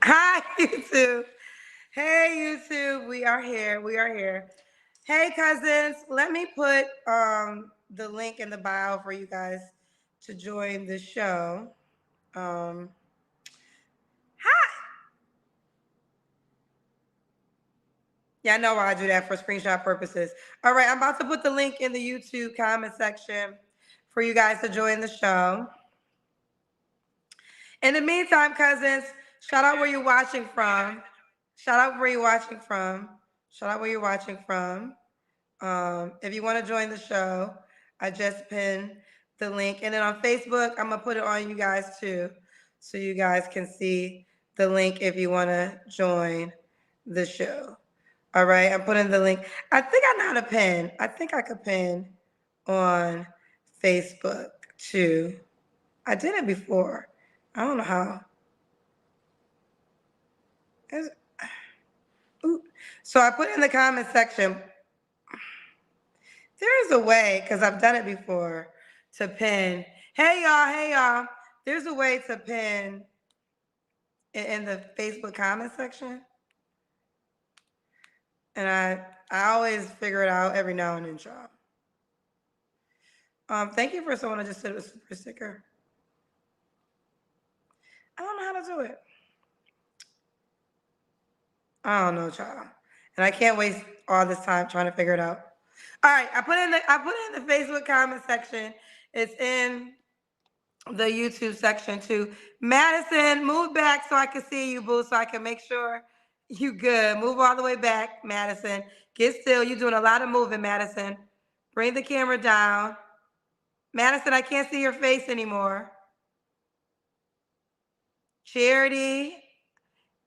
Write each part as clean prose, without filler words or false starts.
Hi, YouTube. Hey, YouTube. We are here. We are here. Hey, cousins. Let me put the link in the bio for you guys to join the show. Um, hi. Yeah, I know why I do that for screenshot purposes. All right, I'm about to put the link in the YouTube comment section for you guys to join the show. In the meantime, cousins, shout out where you're watching from. Shout out where you're watching from. Shout out where you're watching from. If you want to join the show, I just pinned the link. And then on Facebook, I'm going to put it on you guys too. So you guys can see the link if you want to join the show. All right, I'm putting the link. I think I know how to pin. I think I could pin on Facebook too. I did it before. I don't know how. So I put in the comment section. There is a way, because I've done it before, to pin. Hey y'all, hey y'all. There's a way to pin in the Facebook comment section. And I always figure it out every now and then, y'all. Thank you for someone who just did a super sticker. I don't know how to do it. I don't know, child. And I can't waste all this time trying to figure it out. All right, I put it in the Facebook comment section. It's in the YouTube section too. Madison, move back so I can see you, boo, so I can make sure you good. Move all the way back, Madison. Get still. You're doing a lot of moving, Madison. Bring the camera down. Madison, I can't see your face anymore. Charity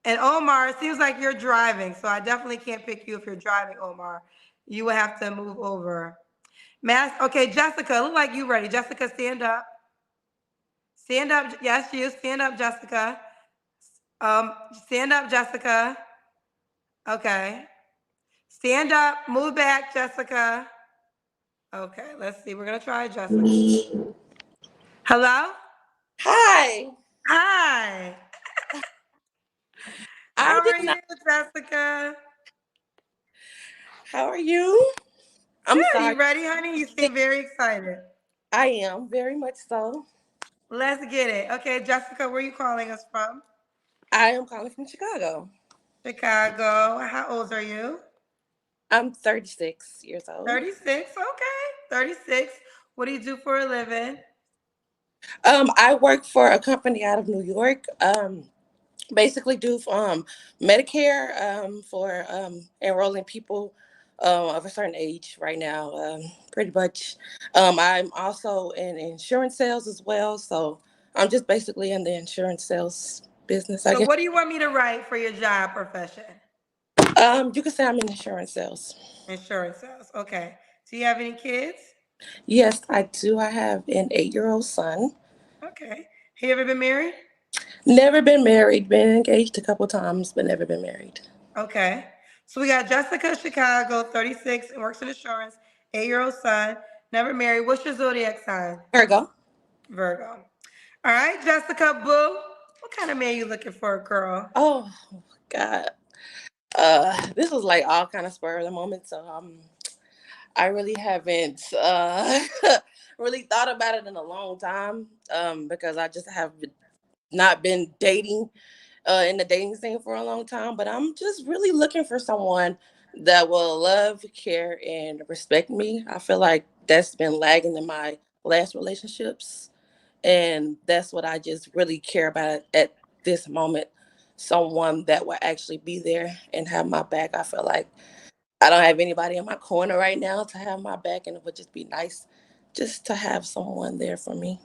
and Omar, it seems like you're driving, so I definitely can't pick you if you're driving, Omar. You will have to move over. Okay, Jessica, look like you ready. Jessica, stand up. Stand up. Yes, you. Stand up, Jessica. Stand up, Jessica. Okay. Stand up. Move back, Jessica. Okay, let's see. We're gonna try Jessica. Hello? Hi. Hi. I How did are not. you, Jessica? How are you? I'm Good. sorry. You ready, honey? You seem very excited. I am very much so. Let's get it. Okay, Jessica, where are you calling us from? I am calling from Chicago. Chicago. How old are you? I'm 36 years old. 36. Okay. 36. What do you do for a living? I work for a company out of New York. Basically do Medicare for enrolling people of a certain age right now. Pretty much. I'm also in insurance sales as well, so I'm just basically in the insurance sales business, I So, guess. what do you want me to write for your job profession? You can say I'm in insurance sales. Insurance sales. Okay. Do you have any kids? Yes, I do. I have an 8-year-old son. Okay. Have you ever been married? Never been married. Been engaged a couple times, but never been married. Okay. So we got Jessica Chicago, 36, and works in insurance, 8-year-old son, never married. What's your zodiac sign? Virgo. Virgo. All right, Jessica Boo. What kind of man you looking for, girl? Oh God. This was like all kind of spur of the moment, so I really haven't really thought about it in a long time. Because I just have not been dating in the dating scene for a long time. But I'm just really looking for someone that will love, care, and respect me. I feel like that's been lagging in my last relationships. And that's what I just really care about at this moment. Someone that will actually be there and have my back. I feel like I don't have anybody in my corner right now to have my back, and it would just be nice just to have someone there for me.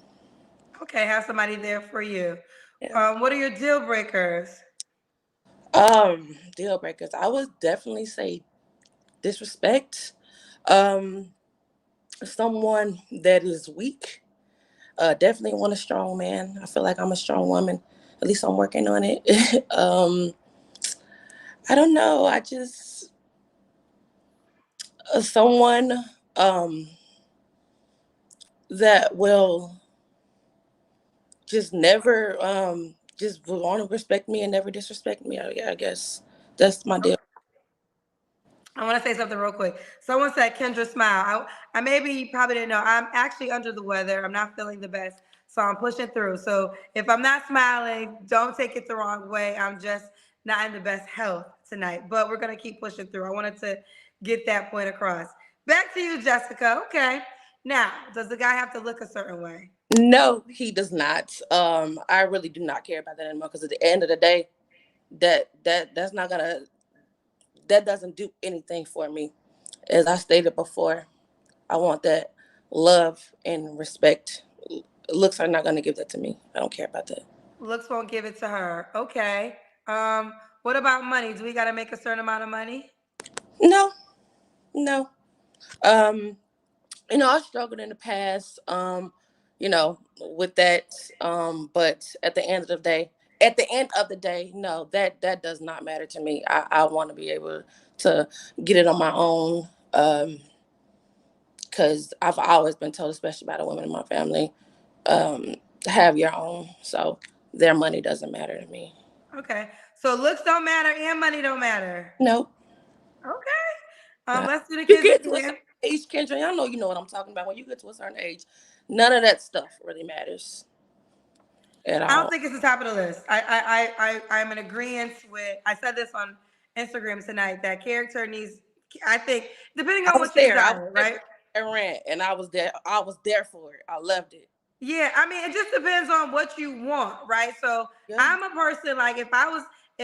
Okay, have somebody there for you. Yeah. What are your deal breakers? Deal breakers. I would definitely say disrespect. Um, Someone that is weak. Definitely want a strong man. I feel like I'm a strong woman. At least I'm working on it. I don't know. I just someone um that will just never just want to respect me and never disrespect me. Yeah, I guess that's my deal. I want to say something real quick. Someone said Kendra smile. I maybe you probably didn't know. I'm actually under the weather. I'm not feeling the best, so I'm pushing through. So if I'm not smiling, don't take it the wrong way. I'm just not in the best health tonight, but we're gonna keep pushing through. I wanted to get that point across. Back to you, Jessica. Okay. Now, does the guy have to look a certain way? No, he does not. I really do not care about that anymore because at the end of the day, that's not gonna that doesn't do anything for me. As I stated before, I want that love and respect. Looks are not gonna give that to me. I don't care about that. Looks won't give it to her. Okay. What about money? Do we got to make a certain amount of money? No, no. Um, I struggled in the past, with that. But at the end of the day, no, that does not matter to me. I want to be able to get it on my own. Because I've always been told, especially by the women in my family, have your own. So their money doesn't matter to me. Okay. So looks don't matter and money don't matter. Nope. Okay. Not. Let's do the You Kendra get to a Kim. certain age, Kendra. I know you know what I'm talking about. When you get to a certain age, none of that stuff really matters at I don't all. think it's the top of the list. I'm in agreement with. I said this on Instagram tonight that character needs. I think depending I on was what you there. I was desire, there right? for that rant, and I was there. I was there for it. I loved it. Yeah, I mean, it just depends on what you want, right? So Yeah. I'm a person like if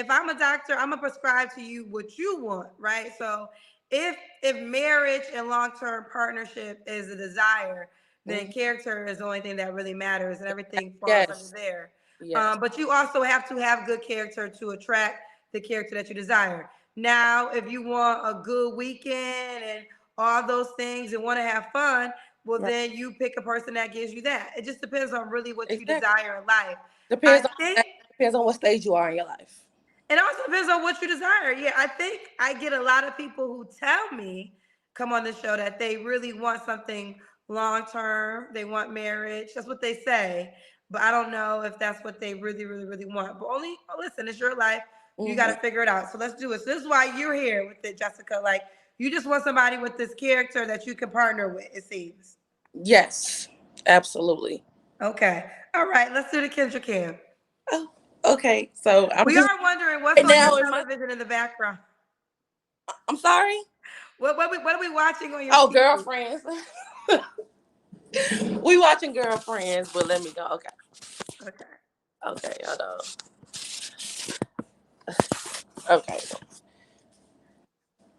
I'm a doctor, I'm gonna prescribe to you what you want, right? So if marriage and long term partnership is a desire, then Mhm. character is the only thing that really matters, and everything falls under Yes. there. Yes. But you also have to have good character to attract the character that you desire. Now, if you want a good weekend and all those things and want to have fun, well, Right. then you pick a person that gives you that. It just depends on really what you Exactly. desire in life. I Depends on think depends on what stage you are in your life. it also depends on what you desire. Yeah, I think I get a lot of people who tell me, come on the show, that they really want something long term. They want marriage. That's what they say. But I don't know if that's what they really, really, really want. But only, listen, it's your life. You got Hmm. to figure it out. So let's do it. So this is why you're here with it, Jessica. Like, you just want somebody with this character that you can partner with, it seems. Yes. Absolutely. Okay. All right. Let's do the Kendra Cam. Oh, okay. So I'm We just are wondering what's right on your now in my. television in the background. I'm sorry. What are we watching on your Oh, TV? girlfriends. We watching girlfriends, but let me go. Okay. Okay. Okay. Hold on. Okay.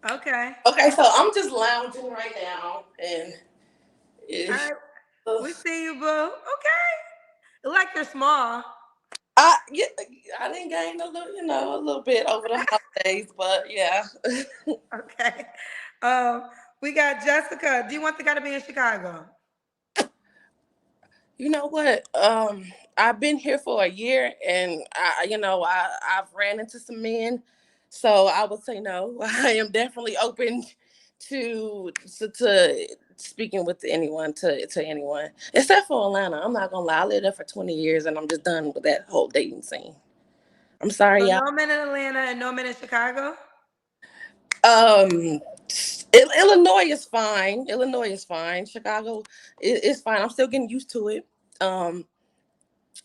Okay. Okay. So I'm just lounging right now, and All it, right. We see you, boo. Okay. Look like you're small. yeah, I didn't gain a little, a little bit over the holidays, but yeah. Okay. Um, we got Jessica. Do you want the guy to be in Chicago? You know what? I've been here for a year, and I've ran into some men, so I would say no. I am definitely open to speaking with anyone to anyone, except for Atlanta. I'm not gonna lie, I lived there for 20 years, and I'm just done with that whole dating scene. I'm sorry, So y'all. no men in Atlanta and no men in Chicago? Um, Illinois is fine. Illinois is fine. Chicago is fine. I'm still getting used to it. Um,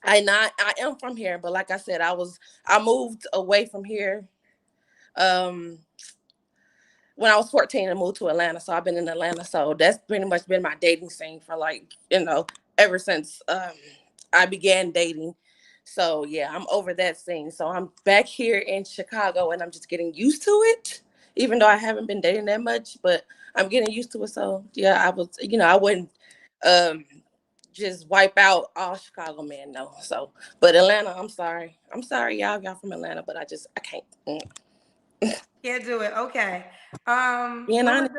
I am from here, but like I said, I moved away from here um when I was 14 and moved to Atlanta. So I've been in Atlanta. So that's pretty much been my dating scene for ever since I began dating. So yeah, I'm over that scene. So I'm back here in Chicago and I'm just getting used to it, even though I haven't been dating that much, but I'm getting used to it. So yeah, I wouldn't um just wipe out all Chicago men, no. So, but Atlanta, I'm sorry. I'm sorry, y'all from Atlanta, but I can't. Can't do it. Okay. Being When was honest,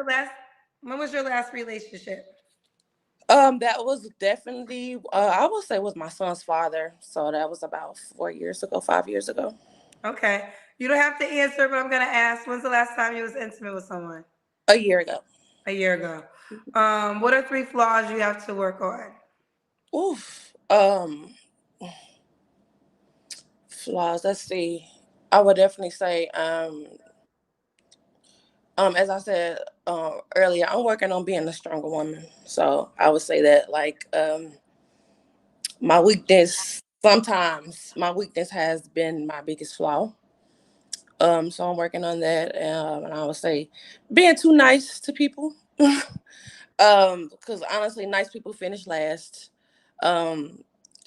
your last relationship? that was definitely, I would say, was my son's father. So that was about 4 years ago, 5 years ago, Okay. You don't have to answer, but I'm gonna ask. When's the last time you was intimate with someone? a year ago. A year ago. What are three flaws you have to work on? Oof. flaws. Let's see. I would definitely say, as I said earlier, I'm working on being a stronger woman. So I would say that, like, my weakness. Sometimes my weakness has been my biggest flaw. So I'm working on that, and I would say being too nice to people. Because honestly, nice people finish last. Um,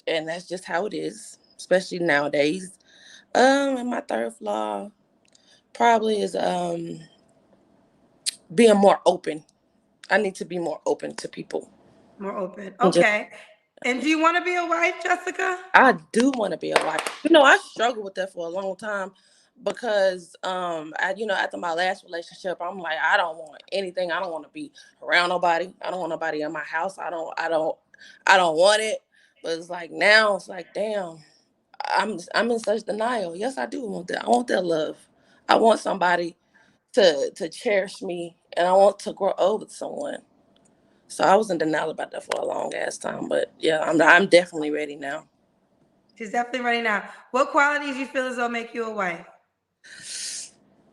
and that's just how it is, especially nowadays. And my third flaw probably is being more open. I need to be more open to people. More open. And just Okay. And do you want to be a wife, Jessica? I do want to be a wife. I struggled with that for a long time because after my last relationship, I'm like, I don't want anything. I don't want to be around nobody. I don't want nobody in my house. I don't want it. But it's like now it's like, damn, I'm in such denial. Yes, I do want that. I want that love. I want somebody to cherish me, and I want to grow old with someone. So I was in denial about that for a long ass time. But yeah, I'm definitely ready now. She's definitely ready now. What qualities you feel as though make you a wife?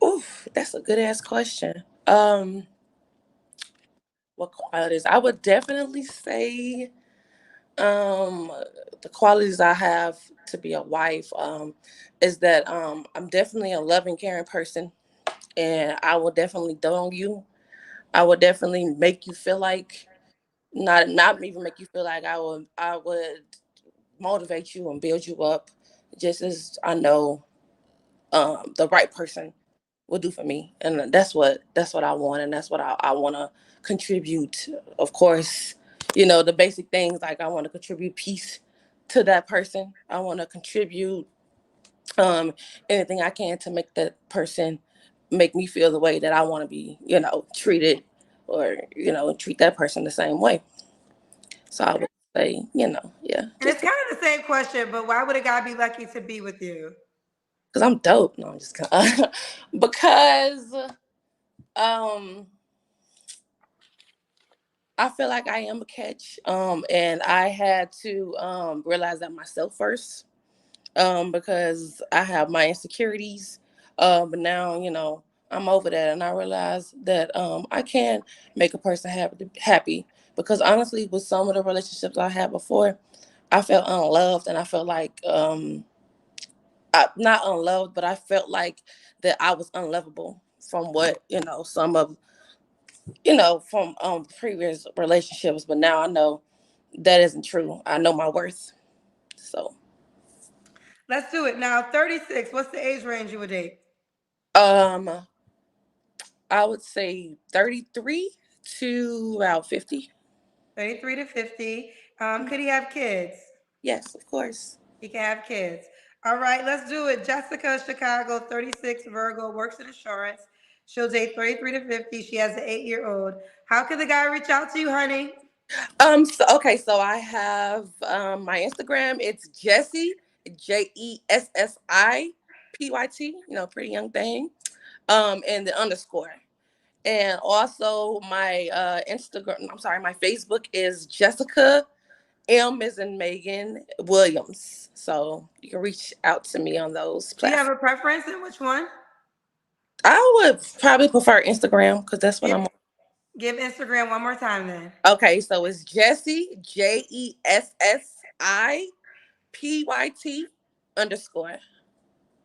Ooh, that's a good ass question. What qualities? I would definitely say um the qualities I have to be a wife is that I'm definitely a loving, caring person, and I will definitely dote on you. I would definitely make you feel like not even make you feel like I would motivate you and build you up, just as I know the right person will do for me, and that's what I want, and that's what I want to contribute. Of course, the basic things, like I want to contribute peace to that person. I want to contribute um anything I can to make that person make me feel the way that I want to be, treated, or treat that person the same way. So I would say, yeah, And just it's kind of the same question, but why would a guy be lucky to be with you? because I'm dope. No, I'm just because um I feel like I am a catch. And I had to realize that myself first, because I have my insecurities. But now, I'm over that, and I realize that I can make a person happy. Because honestly, with some of the relationships I had before, I felt unloved, and I felt like not unloved, but I felt like that I was unlovable from what some of from previous relationships. But now I know that isn't true. I know my worth. So Let's do it now. 36. What's the age range you would date? um I would say 33 to about 50. 33 to 50. Could he have kids? Yes, of course. He can have kids. All right, let's do it. Jessica, Chicago, 36, Virgo, works in insurance. She'll date 33 to 50. She has an 8-year-old. How can the guy reach out to you, honey? So I have my Instagram. It's Jessie, JESSIPYT, pretty young thing. And the underscore. And also my Instagram, I'm sorry, my Facebook is Jessica M as in Megan Williams. So you can reach out to me on those Do you have platforms. a preference in which one? I would probably prefer Instagram because that's what Give I'm on. give Instagram one more time then. Okay, so it's Jessie, JESSIPYT underscore.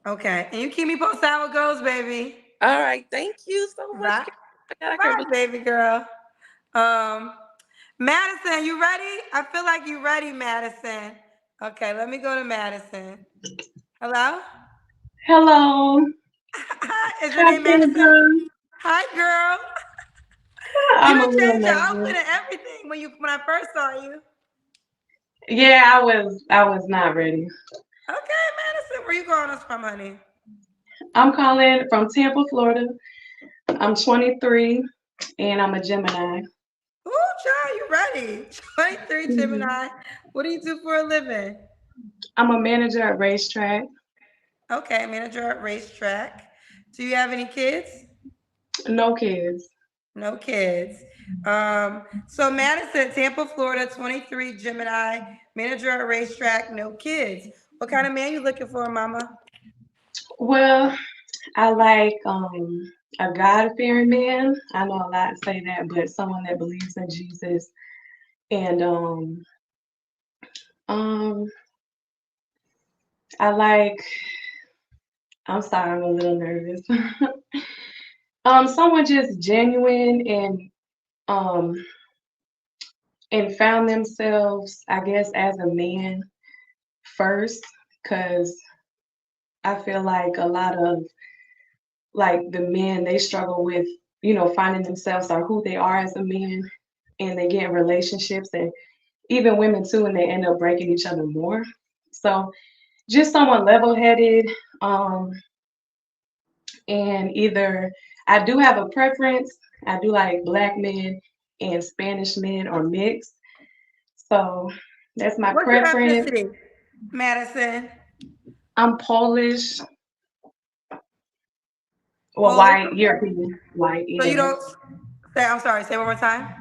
Okay. And you keep me posted how it goes, baby. All right, thank you so much. Bye. I can't Bye, believe. baby girl. Um, Madison, you ready? I feel like you ready, Madison. Okay, let me go to Madison. Hello? Hello. Is your Hi, name Madison? Sandra. Hi, girl. You I'm a done little changed your outfit nervous. and everything when I first saw you. Yeah, I was not ready. Okay, Madison, where you calling us from, honey? I'm calling from Tampa, Florida. I'm 23 and I'm a Gemini. Ooh, child, you ready? 23 Mhm. Gemini. What do you do for a living? I'm a manager at racetrack. Okay, manager at racetrack. Do you have any kids? No kids. No kids. So Madison, Tampa, Florida, 23, Gemini, manager at racetrack, no kids. What kind of man you looking for, Mama? Well, I like a God-fearing man. I know a lot say that, but someone that believes in Jesus. And um I like I'm sorry, I'm a little nervous. Someone just genuine um and found themselves, I guess, as a man first, because I feel like a lot of like the men they struggle with, finding themselves or who they are as a man, and they get in relationships and even women too, and they end up breaking each other more. So just someone level-headed, um, and either I do have a preference. I do like black men and Spanish men or mixed. So that's my What's your preference. ethnicity, Madison? I'm Polish or Polish. white, European, white, So you yeah. don't say. I'm sorry. Say one more time.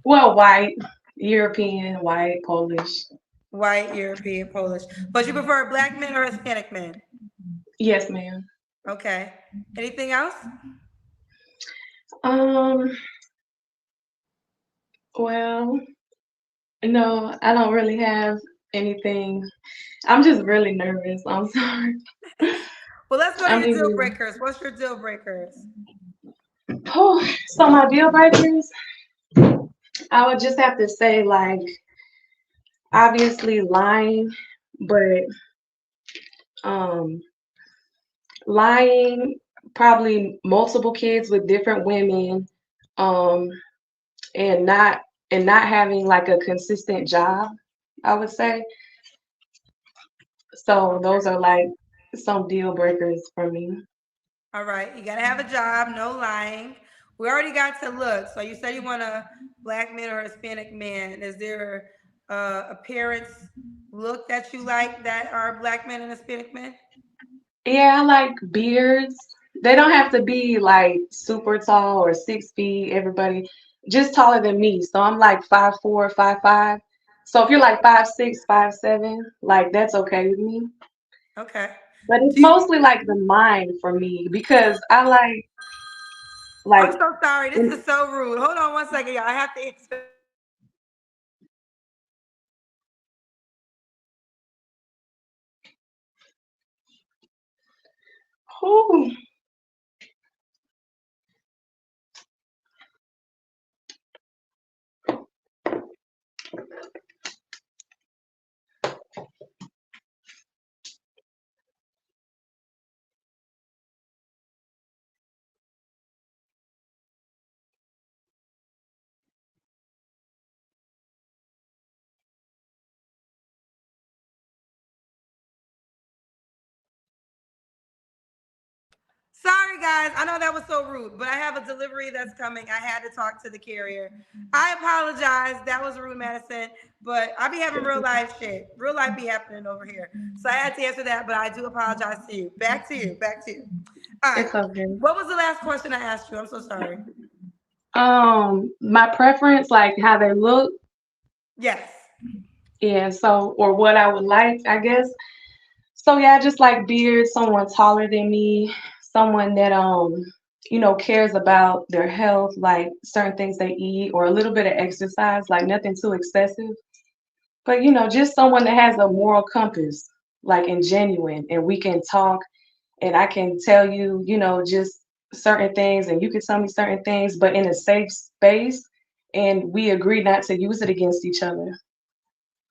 Well, white, European, white, Polish. White, European, Polish. But you prefer black men or Hispanic men? Yes, ma'am. Okay. Anything else? Um, well, no, I don't really have anything. I'm just really nervous. I'm sorry. Well, let's go to I'm your deal even. breakers. What's your deal breakers? Oh, so my deal breakers, I would just have to say like obviously lying, but um lying, probably multiple kids with different women, um, and not having like a consistent job, I would say. So those are like some deal breakers for me. All right. You got to have a job, no lying. We already got to look. So you said you want a black man or Hispanic man. Is there appearance look that you like that are black men and Hispanic men? Yeah, I like beards. They don't have to be like super tall or 6 feet, everybody just taller than me. So I'm like 5'4", 5'5". So if you're like 5'6", 5'7", like that's okay with me. Okay. But it's Do you, mostly like the mind for me because I like I'm so sorry. This is so rude. Hold on one second, y'all. I have to answer this question. Do you like black men or Hispanic men? whew, Sorry, guys. I know that was so rude, but I have a delivery that's coming. I had to talk to the carrier. I apologize. That was rude, Madison. But I be having real life shit. Real life be happening over here. So I had to answer that, but I do apologize to you. Back to you. Back to you. All right. it's okay. What was the last question I asked you? I'm so sorry. My preference, like how they look, Yes. yeah, so or what I would like, I guess. So yeah, I just like beard, someone taller than me, someone that cares about their health, like certain things they eat, or a little bit of exercise, like nothing too excessive. But just someone that has a moral compass, like and genuine, and we can talk, and I can tell you, just certain things, and you can tell me certain things, but in a safe space, and we agree not to use it against each other.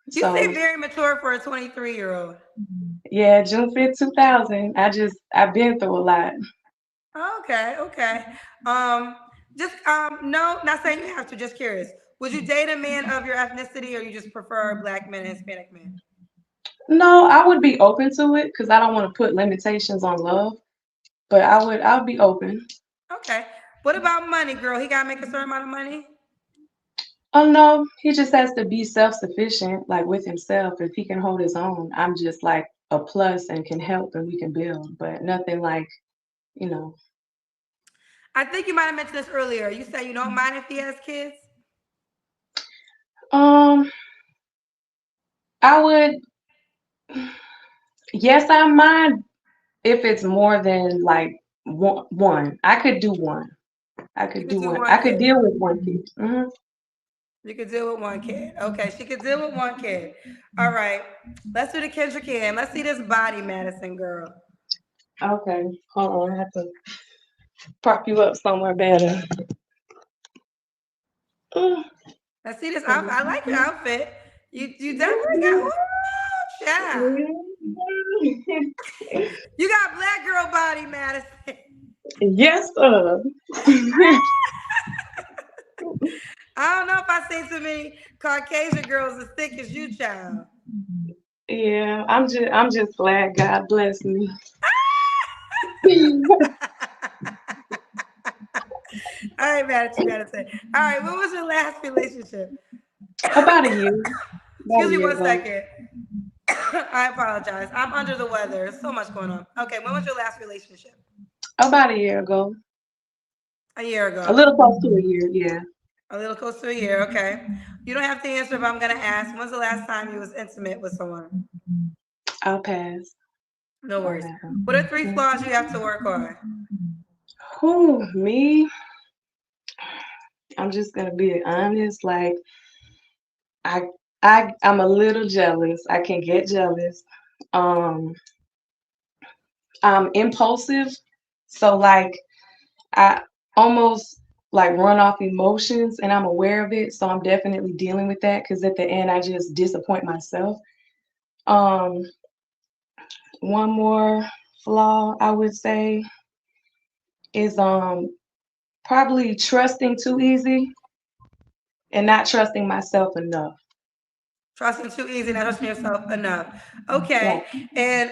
You So seem very mature for a 23-year-old. yeah, June 5th, 2000. I've been through a lot. Okay, okay. Um, just no, not saying you have to. Just curious. Would you date a man of your ethnicity, or you just prefer black men and Hispanic men? No, I would be open to it because I don't want to put limitations on love, but I would be open. Okay. What about money, girl? He gotta make a certain amount of money. Oh no, he just has to be self-sufficient, like with himself. If he can hold his own, I'm just like a plus and can help and we can build, but nothing like, you know. I think you might have mentioned this earlier. You said you don't mind if he has kids. Um, I would Yes, I mind if it's more than like one. I could do one. I You could could do do one. one I could kid. deal with one kid. You could deal with one kid. Okay, she could deal with one kid. All right. Let's do the Kendrick Cam. Let's see this body, Madison girl. Okay, hold on. I have to prop you up somewhere better. Mm. Let's see this outfit. I like your outfit. You definitely got ooh, child. You got black girl body, Madison. Yes, sir. I don't know if I seen so many Caucasian girls as thick as you, child. Yeah, I'm just glad God blessed me. All right, Madison, you gotta say. All right, what was your last relationship? About a year. About Excuse a me year one ago. second. I apologize. I'm under the weather. There's so much going on. Okay, when was your last relationship? About a year ago. A year A ago. little close to a year, yeah. A little close to a year. Okay. You don't have to answer, but I'm gonna ask. When's the last time you was intimate with someone? I'll pass No on worries. that What are three one. flaws you have to work on? Who, me? I'm just gonna be honest. Like I I'm a little jealous. I can get jealous. Um, I'm impulsive. So like I almost like run off emotions and I'm aware of it. So I'm definitely dealing with that because at the end I just disappoint myself. Um, one more flaw I would say is probably trusting too easy and not trusting myself enough. Trusting too easy, not trusting yourself enough. Okay. Right. And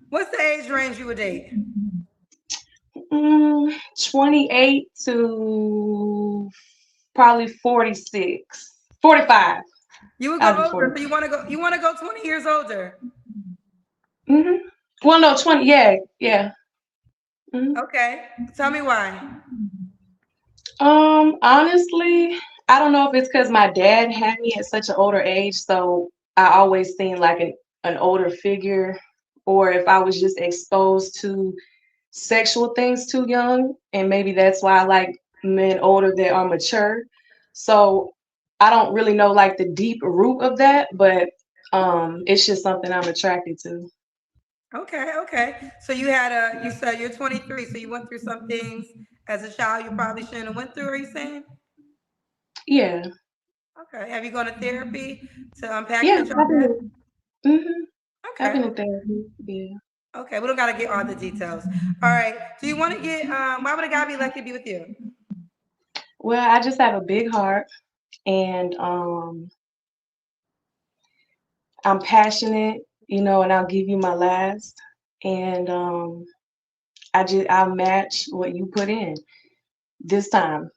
what's the age range you would date? 28 to probably 46. 45. You would I'll go do older, 40. so you wanna go 20 years older. hmm Well, no, 20. Yeah, yeah. hmm Okay. Tell me why. Honestly, I don't know if it's because my dad had me at such an older age, so I always seen like an older figure, or if I was just exposed to sexual things too young, and maybe that's why I like men older that are mature. So I don't really know like the deep root of that, but it's just something I'm attracted to. Okay, okay. So you said you're 23, so you went through some things as a child you probably shouldn't have went through, are you saying? Yeah, Okay. Have you gone to therapy to unpack yeah, your childhood? I've Okay. been in therapy. Yeah. Okay, we don't gotta get all the details. All right. Do you want to get why would a guy be lucky to be with you? Well, I just have a big heart, and I'm passionate, and I'll give you my last, and I'll match what you put in this time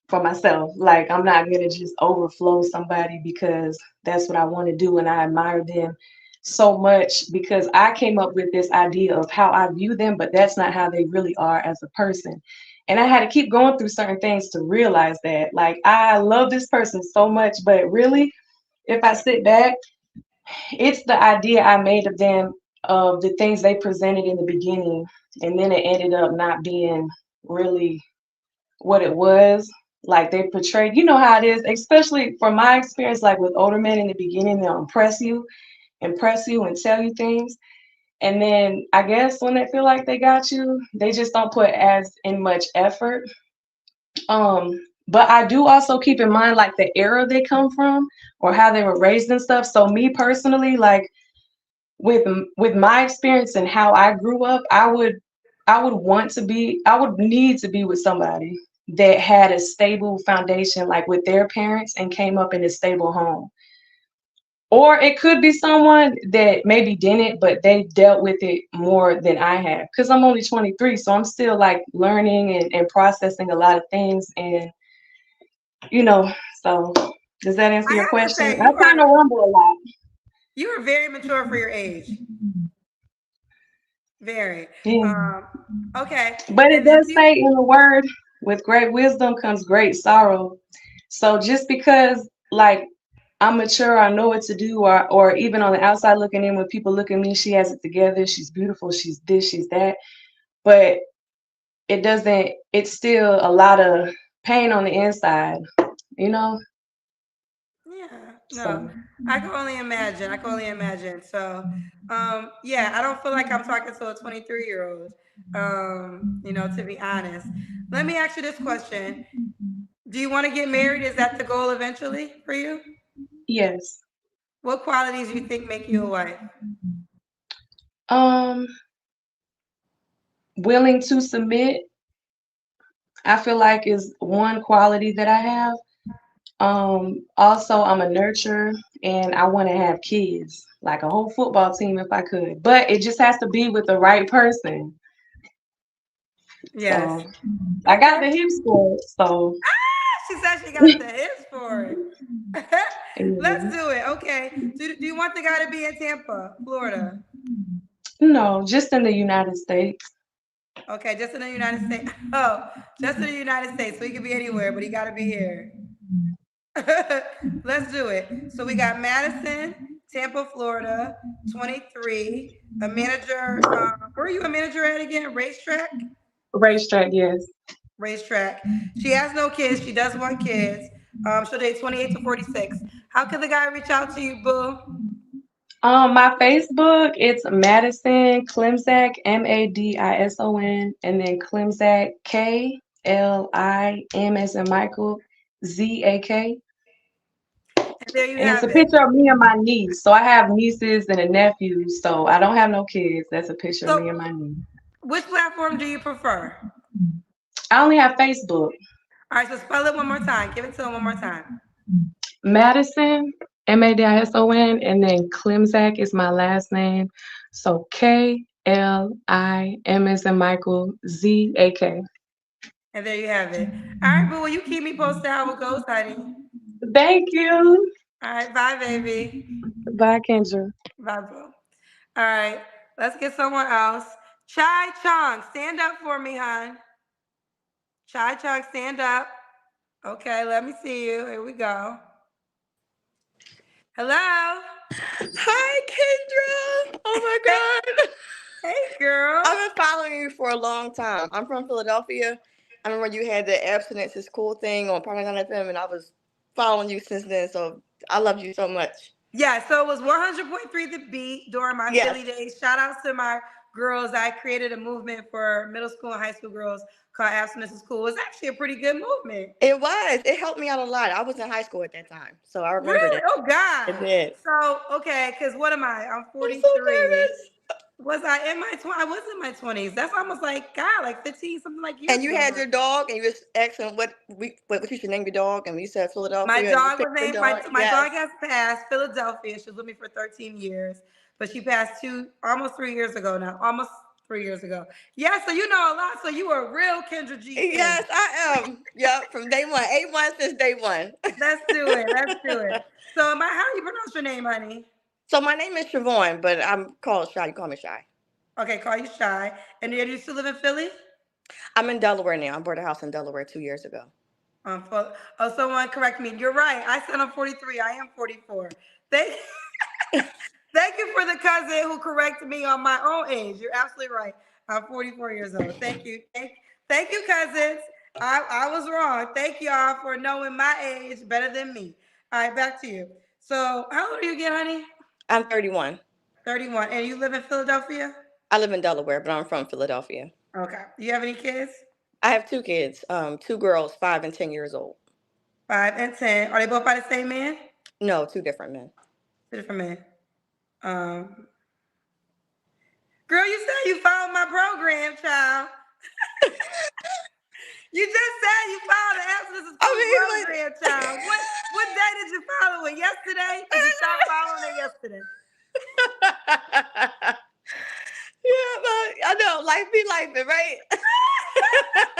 for myself. Like I'm not gonna just overflow somebody because that's what I want to do and I admire them so much because I came up with this idea of how I view them, but that's not how they really are as a person. And I had to keep going through certain things to realize that. Like I love this person so much, but really, if I sit back, it's the idea I made of them, of the things they presented in the beginning, and then it ended up not being really what it was. Like they portrayed, you know how it is, especially from my experience, like with older men in the beginning, they'll impress you and tell you things. And then I guess when they feel like they got you, they just don't put as in much effort. Um, but I do also keep in mind like the era they come from or how they were raised and stuff. So me personally, like with my experience and how I grew up, I would need to be with somebody that had a stable foundation, like with their parents, and came up in a stable home. Or it could be someone that maybe didn't, but they dealt with it more than I have. Because I'm only 23, so I'm still like learning and processing a lot of things. And, you know, so does that answer I your have to question? say I kind of rumble a lot. you are very mature for your age. Very. Yeah. Um, okay. But it And then does say in the word, with great wisdom comes great sorrow. So just because, like, I'm mature, I know what to do, or even on the outside looking in, when people look at me, she has it together, she's beautiful, she's this, she's that. But it doesn't, it's still a lot of pain on the inside, you know? Yeah, no, So I can only imagine. I can only imagine. So, yeah, I don't feel like I'm talking to a 23-year-old, to be honest. Let me ask you this question. Do you want to get married? Is that the goal eventually for you? yes. What qualities do you think make you a wife? Um, willing to submit, I feel like is one quality that I have. Also I'm a nurturer and I want to have kids, like a whole football team if I could. But it just has to be with the right person. Yes. So I got Okay. the hips for it. So She said she got the hips for it. Let's yeah. do it. Okay. Do you want the guy to be in Tampa, Florida? No, just in the United States. Okay, just in the United States. Oh, just in the United States. So he could be anywhere, but he got to be here. Let's do it. So we got Madison, Tampa, Florida, 23. A manager. Where are you a manager at again? Racetrack? Racetrack, yes. Racetrack. She has no kids. She does want kids. She'll date 28 to 46. How can the guy reach out to you, boo? My Facebook, it's Madison Klimzak, Madison, and then Klimzak, Klim as in Michael, Zak. And there you And it's a have it. picture of me and my niece. So I have nieces and a nephew. So I don't have no kids. That's a picture of So, me and my niece. which platform do you prefer? I only have Facebook. All right, so spell it one more time. Give it to him one more time. Madison, Madison, and then Klimzak is my last name. So Klim as in Michael, Zak. And there you have it. All right, boo. Will you keep me posted how it goes, honey? Thank you. All right, bye, baby. Bye, Kendra. Bye, boo. All right, let's get someone else. Chai Chong, stand up for me, hon. Chai Chong, stand up. Okay, let me see you. Here we go. Hello. Hi, Kendra. Oh my God. Hey, girl. I've been following you for a long time. I'm from Philadelphia. I remember you had the abstinence is cool thing on Party FM, and I was following you since then. So I love you so much. Yeah, so it was 100.3 The Beat during my Yes, Philly days. Shout out to my girls. I created a movement for middle school and high school girls called Abstinence is Cool. It's actually a pretty good movement. it was. It helped me out a lot. I was in high school at that time, so I remember Really? that. Oh, It God. did. So, okay, because what am I? I'm I'm so 43. nervous. Was I in my 20s? I was in my 20s. That's almost like, God, like 15, something like years And you ago had now. your dog, and you was asking what you should name your dog, and you said My Philadelphia, and you dog was picked your named dog. my Yes. dog has passed Philadelphia. She was with me for 13 years, but she passed almost 3 years ago now. Almost 3 years ago. Yeah, so you know a lot. So you were a real Kendra G fan. Yes, I am. Yep, from day one. A1 since day one. Let's do it. Let's do it. So how do you pronounce your name, honey? So my name is Siobhan, but I'm called Shy. You call me Shy. Okay, call you Shy. And do you still live in Philly? I'm in Delaware now. I bought a house in Delaware 2 years ago. Oh, someone correct me. You're right. I said I'm 43. I am 44. Thank Thank you for the cousin who corrected me on my own age. You're absolutely right. I'm 44 years old. Thank you. Thank you, cousins. I was wrong. Thank y'all for knowing my age better than me. All right, back to you. So, how old are you again, honey? I'm 31. 31. And you live in Philadelphia? I live in Delaware, but I'm from Philadelphia. Okay. Do you have any kids? I have two kids, two girls, 5 and 10 years old. 5 and 10. Are they both by the same man? No, two different men. Two different men. Um, Girl, you said you followed my program, child. You just said you followed the Abstinence is Cool I program, child. What day did you follow it? Yesterday? Did you stop following it yesterday? mean, yeah, but I know life be life, right?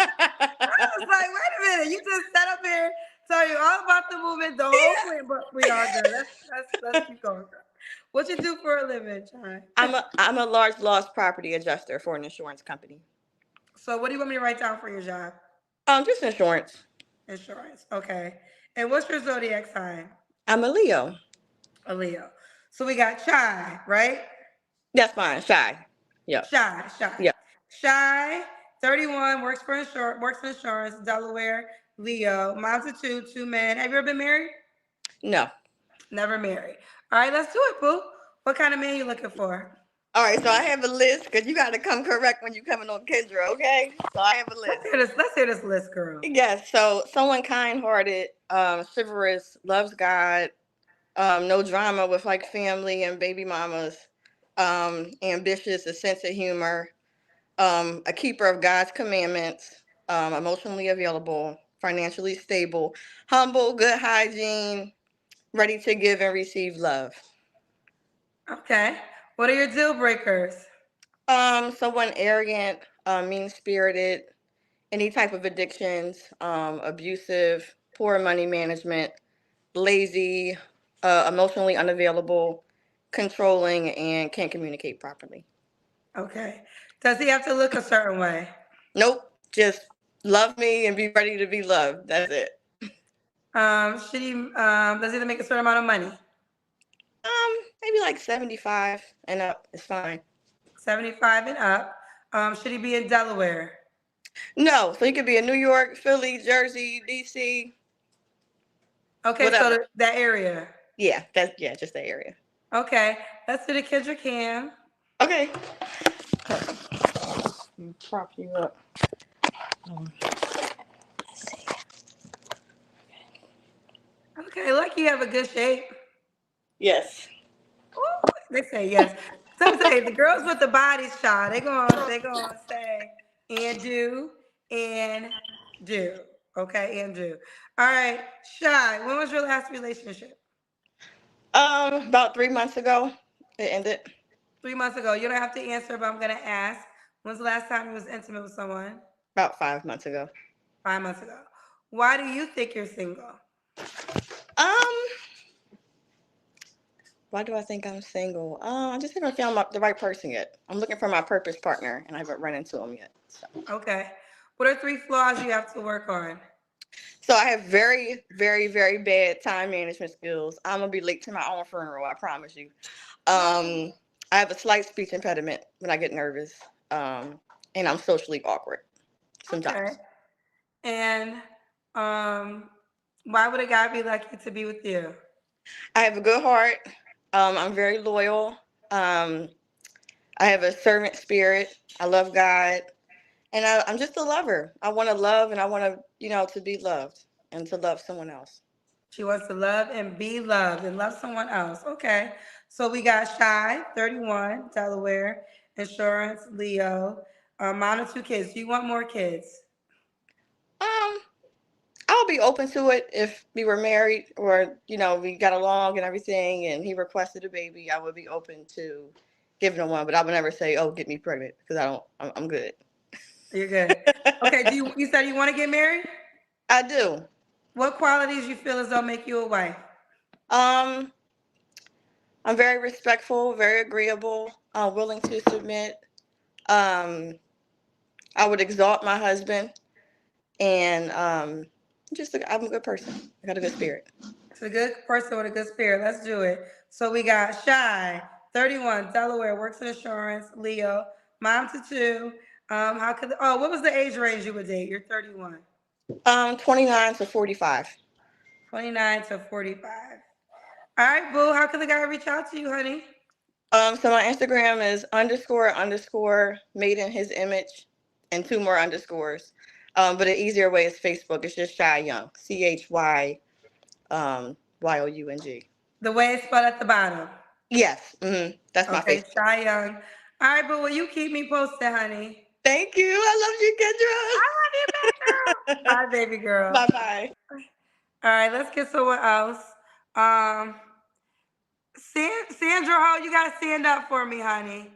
I was like, wait a minute. You just sat up here, tell you all about the movement, the whole Yeah. quit, but we all good. Let's keep going, girl. What you do for a living, child? I'm a large loss property adjuster for an insurance company. So what do you want me to write down for your job? Just insurance. Insurance. Okay. And what's your zodiac sign? I'm a Leo. A Leo. So we got Shai, right? That's fine. Shy. Yep. Shai. Yep. Shai, 31, works for insurance, Delaware, Leo, mom's of two, two men. Have you ever been married? No. Never married. All right, let's do it, boo. What kind of man you looking for? All right, so I have a list because you got to come correct when you coming on Kendra, okay? So I have a list. Let's hear this list, girl. Yes, so someone kind-hearted, chivalrous, loves God, no drama with like family and baby mamas, ambitious, a sense of humor, a keeper of God's commandments, emotionally available, financially stable, humble, good hygiene, ready to give and receive love. Okay. What are your deal breakers? Someone arrogant, mean-spirited, any type of addictions, abusive, poor money management, lazy, emotionally unavailable, controlling, and can't communicate properly. Okay. Does he have to look a certain way? Nope, just love me and be ready to be loved. That's it. Should he does he make a certain amount of money? Maybe like 75 and up is fine. 75 and up. Should he be in Delaware? No, so he could be in New York, Philly, Jersey, DC, Okay, whatever. so that area. Yeah, just the area. Okay, let's do the Kendra Cam. Okay. Prop you up. Okay, lucky you have a good shape. Yes. Ooh, they say yes. Some say the girls with the body shot, they gonna say and do and do. Okay, and do. All right, Shy, when was your last relationship? About 3 months ago, it ended. 3 months ago. You don't have to answer, but I'm gonna ask. When's the last time you was intimate with someone? About 5 months ago. 5 months ago. Why do you think you're single? Um, why do I think I'm single? I just haven't found the right person yet. I'm looking for my purpose partner, and I haven't run into him yet. Okay. What are 3 flaws you have to work on? So I have very, very, very bad time management skills. I'm gonna be late to my own funeral. I promise you. I have a slight speech impediment when I get nervous. And I'm socially awkward sometimes. Okay. And why would a guy be lucky to be with you? I have a good heart. I'm very loyal. Um, I have a servant spirit. I love God. And I'm just a lover. I want to love and I want to, to be loved and to love someone else. She wants to love and be loved and love someone else. Okay. So we got Shy, 31, Delaware, insurance, Leo, mom of two kids. Do you want more kids? Um, I'll be open to it if we were married or, we got along and everything and he requested a baby. I would be open to giving him one, but I would never say, oh, get me pregnant because I'm good. You're good. Okay. You said you want to get married? I do. What qualities you feel as though make you a wife? Um, I'm very respectful, very agreeable, willing to submit. Um, I would exalt my husband, and I'm a good person. I got a good spirit. It's a good person with a good spirit. Let's do it. So we got Shy, 31, Delaware, works in insurance, Leo, mom to two. What was the age range you would date? You're 31. 29 to 45. 29 to 45. All right, boo. How can the guy reach out to you, honey? So my Instagram is __ made in his image, and 2 more underscores. But an easier way is Facebook. It's just Shai Young, CHY YOUNG. The way it's spelled at the bottom. Yes, that's my Okay, Facebook. Shy Young. All right, boo. Will you keep me posted, honey? Thank you. I I love you, baby girl. Bye, baby girl. love you, Kendra. Bye. All right, let's get someone else. Um, Sandra, how you gotta stand up for me, honey.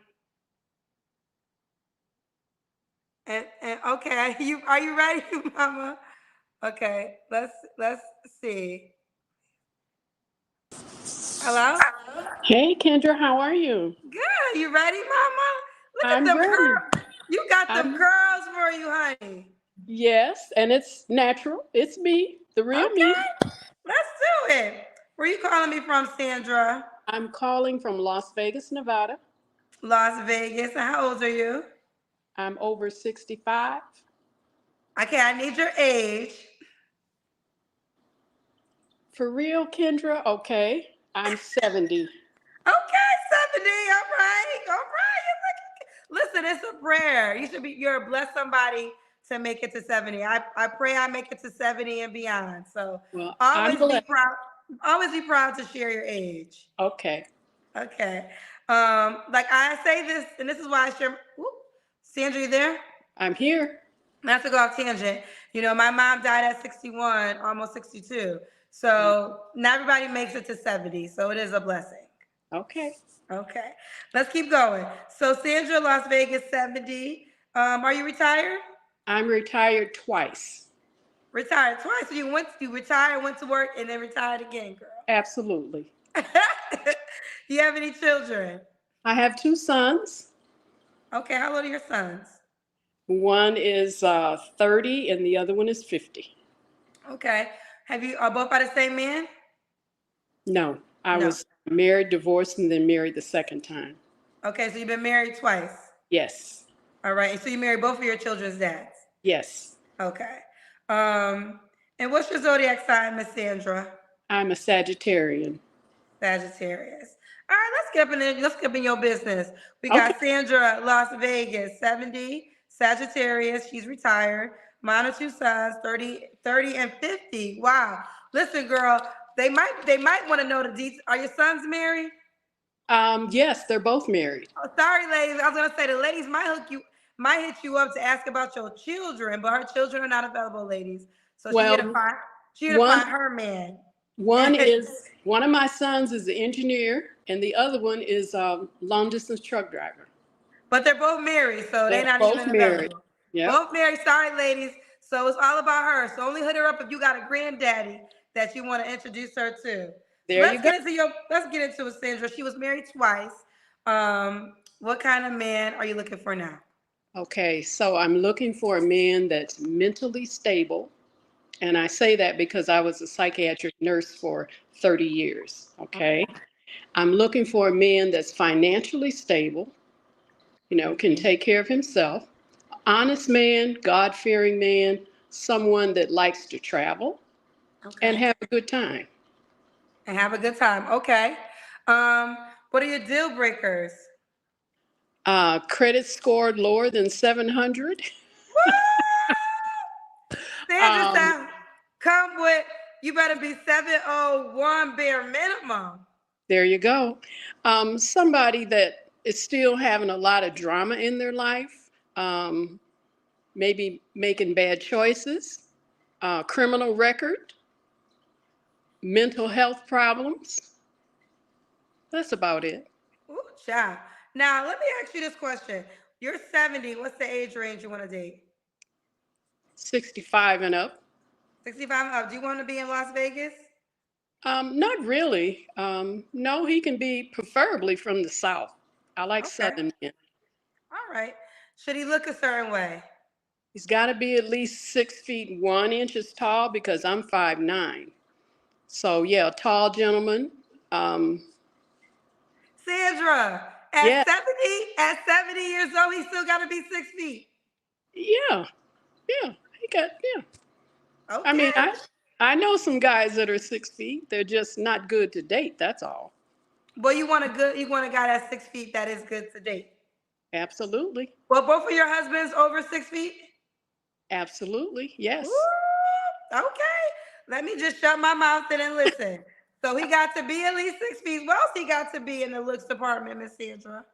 And okay, are you ready, mama? Okay, let's see. Hello? Hey, Kendra, how are you? Good. You ready, mama? Look at I'm them ready. curls. You got them I'm curls for you, honey. yes, and it's natural. It's me, the real me. Okay, let's do it. Where you calling me from, Sandra? I'm calling from Las Vegas, Nevada. Las Vegas. And how old are you? I'm over 65. Okay, I need your age. For real, Kendra? Okay. I'm 70. Okay, 70. All right. All right. Listen, it's a prayer. You're bless somebody to make it to 70. I pray I make it to 70 and beyond. So Well, I'm always be blessed. proud. Always be proud to share your age. Okay. Okay. Like I say this, and this is why I share. Whoop, Sandra, you there? I'm here. Not to go off tangent. My mom died at 61, almost 62. So not everybody makes it to 70. So it is a blessing. Okay. Okay. Let's keep going. So Sandra, Las Vegas, 70. Are you retired? I'm retired twice. Retired twice. So you retired, went to work, and then retired again, girl. Absolutely. Do you have any children? I have two sons. Okay, how old are your sons? One is 30 and the other one is 50. Okay. Are both by the same man? No, I No. was married, divorced, and then married the second time. Okay, so you've been married twice. Yes. All right. So you married both of your children's dads. Yes. Okay. And what's your zodiac sign, Miss Sandra? I'm a Sagittarian. Sagittarius. All right, let's get up in your business. We got Okay. Sandra, Las Vegas, 70, Sagittarius. She's retired. Mine are two sons, 30 and 50. Wow. Listen, girl, they might want to know the details. Are your sons married? Yes, they're both married. Oh, sorry, ladies. I was gonna say the ladies might hit you up to ask about your children, but her children are not available, ladies. So Well, she here to one find her man. one of my sons is an engineer, and the other one is a long distance truck driver. But they're both married, so they're They're not both even married. available. Yep. Both married. Sorry, ladies. So it's all about her. So only hit her up if you got a granddaddy that you want to introduce her to. So There you go. let's get into it, Sandra. She was married twice. What kind of man are you looking for now? Okay, so I'm looking for a man that's mentally stable. And I say that because I was a psychiatric nurse for 30 years. Okay. I'm looking for a man that's financially stable, can take care of himself, honest man, God fearing man, someone that likes to travel and Okay. have a good time. And have a good time. Okay. Um, what are your deal breakers? Credit scored lower than 700. Woo! Sandra Um, said, come with, you better be 701 bare minimum. there you go. Somebody that is still having a lot of drama in their life, maybe making bad choices, criminal record, mental health problems. That's about it. Ooh, child. Now, let me ask you this question. You're 70. What's the age range you want to date? 65 and up. 65 and up. Do you want to be in Las Vegas? Not really. No, he can be preferably from the South. I like Okay. Southern men. All right. Should he look a certain way? He's got to be at least 6 feet 1 inches tall because I'm 5'9". So yeah, a tall gentleman. Um, Sandra, yeah, at 70 years old, he still got to be 6 feet. yeah, yeah. He got yeah. I mean, Okay. I know some guys that are 6 feet. They're just not good to date. That's all. Well, you want a guy that's 6 feet that is good to date. Absolutely, Well, both of your husbands over 6 feet? absolutely, yes. Woo! Okay. Let me just shut my mouth in and listen. So he got to be at least 6 feet. What else he got to be in the looks department, Miss Sandra?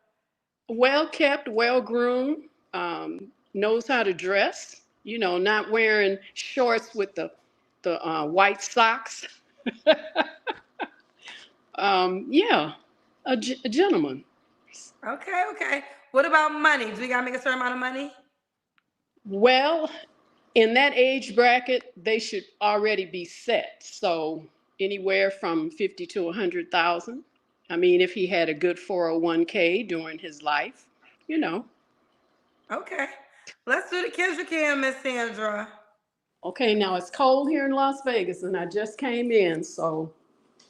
Well kept, well groomed, knows how to dress. Not wearing shorts with the white socks. Yeah, a gentleman. Okay, okay. What about money? Do we gotta make a certain amount of money? Well, in that age bracket, they should already be set. So anywhere from 50 to 100,000. I mean, if he had a good 401k during his life, you know. Okay. Let's do the Kendra Cam, Miss Sandra. Okay, now it's cold here in Las Vegas, and I just came in, so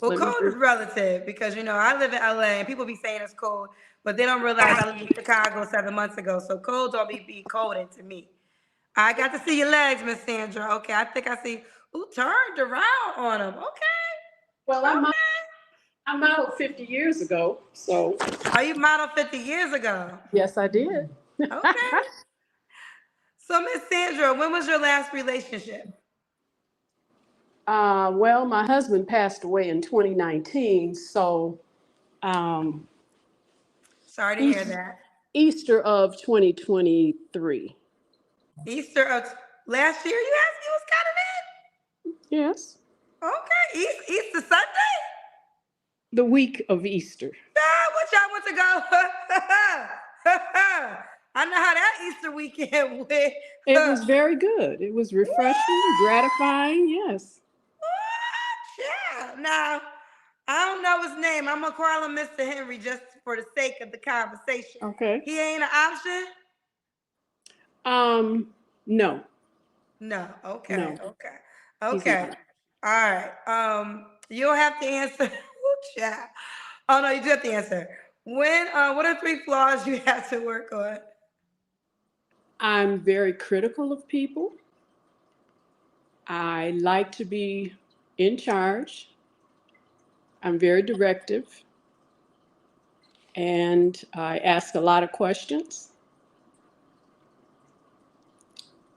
Well, Let me cold is relative because I live in LA and people be saying it's cold, but they don't realize I lived in Chicago 7 months ago. So cold don't be cold into me. I got to see your legs, Miss Sandra. Okay, I think I see. Ooh, turned around on them. Okay, Well, okay. I modeled 50 years ago, so Are you modeled 50 years ago? yes, I did. Okay. So, Miss Sandra, when was your last relationship? Well, my husband passed away in 2019, so um, Sorry to hear Eas- that. Easter of 2023. Easter of last year, you asked me was Yes, kind of it? Okay, Easter Sunday? the week of Easter. What y'all want to go? I know how that Easter weekend went. It was very good. It was refreshing, gratifying. Yes. Yeah. Now, I don't know his name. I'm gonna call him Mr. Henry just for the sake of the conversation. Okay. He ain't an option? No, No. Okay. no, Okay. he's Okay. not. All right. You don't have to answer. Ooh, child. Oh no, you do have to answer. What are three flaws you have to work on? I'm very critical of people. I like to be in charge. I'm very directive, and I ask a lot of questions.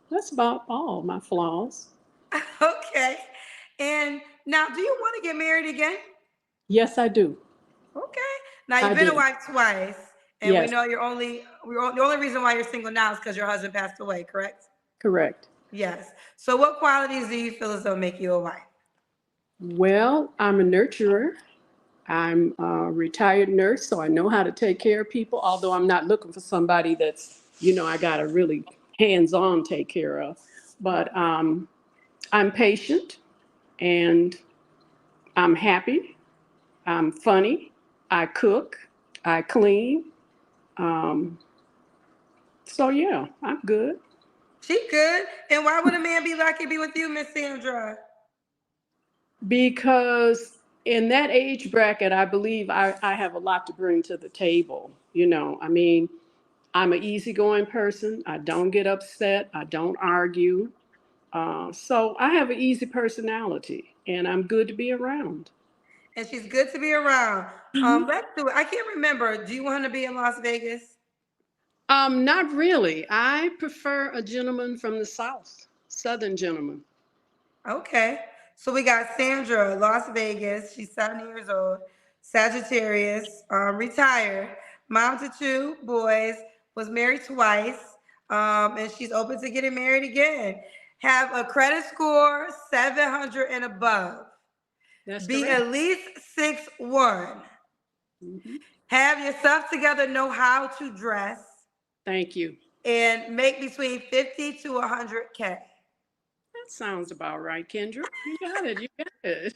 That's about all my flaws. Okay. And now, do you want to get married again? Yes, I do. Okay. Now I you've been a do. wife twice, and we Yes, know the only reason why you're single now is because your husband passed away, correct? correct. Yes. So what qualities do you feel as though make you a wife? Well, I'm a nurturer. I'm a retired nurse, so I know how to take care of people, although I'm not looking for somebody that's, I got to really hands on take care of. But I'm patient and I'm happy. I'm funny. I cook. I clean. Um, so, yeah, I'm good. She good. And why would a man be lucky to be with you, Miss Sandra? Because in that age bracket, I believe I have a lot to bring to the table. I mean, I'm an easygoing person. I don't get upset. I don't argue. So I have an easy personality and I'm good to be around. And she's good to be around. Mhm. Let's do it. I can't remember. Do you want to be in Las Vegas? Not really. I prefer a gentleman from the South, Southern gentleman. Okay. So we got Sandra, Las Vegas. She's 70 years old, Sagittarius, retired, mom to two boys, was married twice, and she's open to getting married again. Have a credit score 700 and above. That's Be correct. at least 6'1". Hmm. Have your stuff together, know how to dress, Thank you. and make between 50 to 100K. That sounds about right, Kendra. You got it. You got it.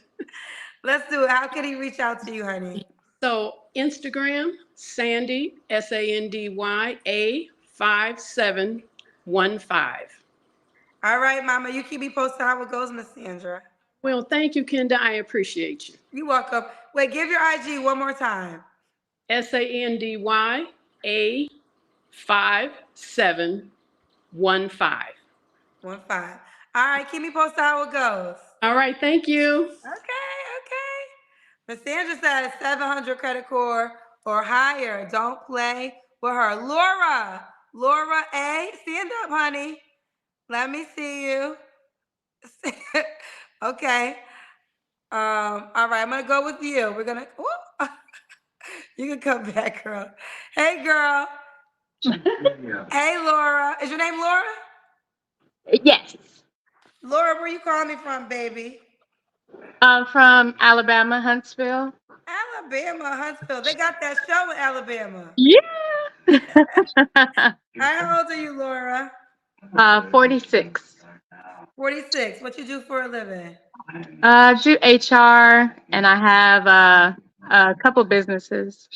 Let's do it. How can he reach out to you, honey? So Instagram, Sandy, SANDYA5715. All right, Mama. You keep me posted how it goes, Miss Sandra. Well, thank you, Kenda. I appreciate you. You're welcome. Wait, give your IG one more time. SANDYA5715. 1 5. All right, keep me posted how it goes. All right, thank you. Okay. Miss Sandra said 700 credit score or higher. Don't play with her. Laura A, stand up, honey. Let me see you. Okay. All right, I'm gonna go with you. We're gonna. Ooh, you can come back, girl. Hey, girl. Hey, Laura. Is your name Laura? Yes. Laura, where you calling me from, baby? I'm from Alabama, Huntsville. Alabama, Huntsville. They got that show in Alabama. Yeah. How old are you, Laura? 46. 46. What you do for a living? Do HR, and I have a couple businesses.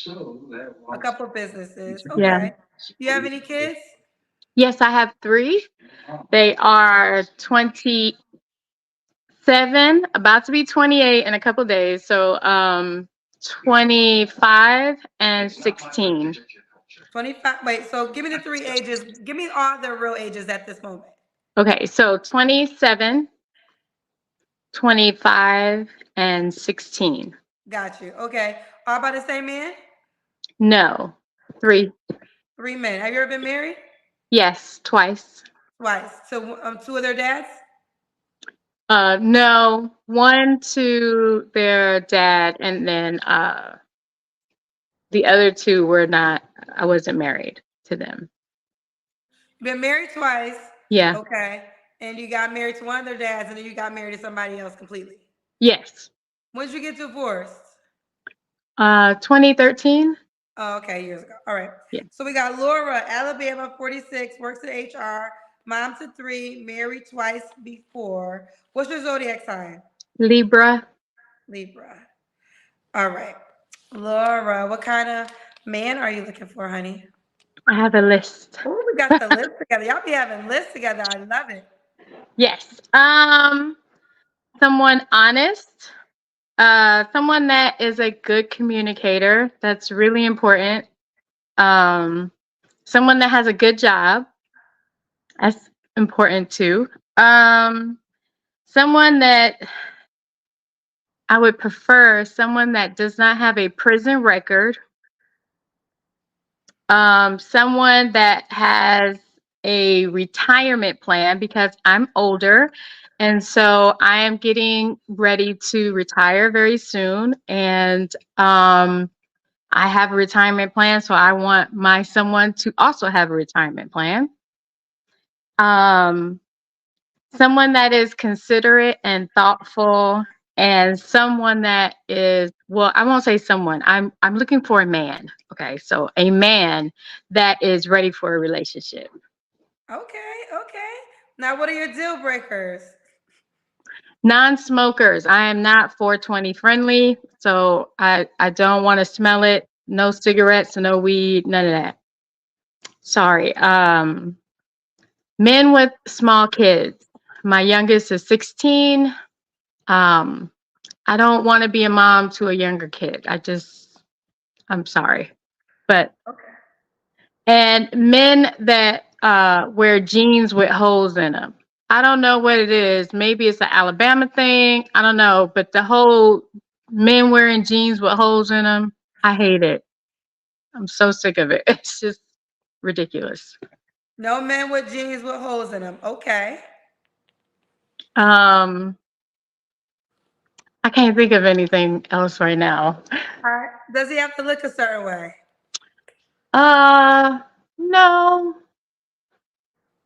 A couple businesses. Yeah. Okay. You have any kids? Yes, I have three. They are 27, 27, about to be 28 in a couple days. So 25 and 16. 25. Wait, so give me the three ages. Give me all their real ages at this moment. Okay, so 27, 25, and 16. Got you. Okay. All by the same man? No, 3. Three men. Have you ever been married? Yes, twice. Twice. So two of their dads? No, one to their dad, and then the other two were not. I wasn't married to them. Been married twice. Yeah. Okay. And you got married to one of their dads, and then you got married to somebody else completely. Yes. When did you get divorced? 2013. Oh, okay, years ago. All right. Yeah. So we got Laura, Alabama, 46, works in HR, mom to three, married twice before. What's your zodiac sign? Libra. Libra. All right. Laura, what kind of man are you looking for, honey? I have a list. Oh, we got the list together. Y'all be having lists together. I love it. Yes. Someone honest. Someone that is a good communicator. That's really important. Someone that has a good job. That's important too. Someone that I would prefer someone that does not have a prison record. Someone that has a retirement plan because I'm older. And so I am getting ready to retire very soon. And I have a retirement plan. So I want my someone to also have a retirement plan. Um, Someone that is considerate and thoughtful, and someone that is, well, I won't say someone. I'm looking for a man. Okay, so a man that is ready for a relationship. Okay, okay. Now, what are your deal breakers? Non-smokers. I am not 420 friendly, so I don't want to smell it. No cigarettes, no weed, none of that. Sorry. Men with small kids. My youngest is 16. Um, I don't want to be a mom to a younger kid. I'm sorry. But, Okay. and men that wear jeans with holes in them. I don't know what it is. Maybe it's an Alabama thing. I don't know. But the whole men wearing jeans with holes in them, I hate it. I'm so sick of it. It's just ridiculous. No men with jeans with holes in them. Okay. Um, I can't think of anything else right now. All right. Does he have to look a certain way? Uh, no,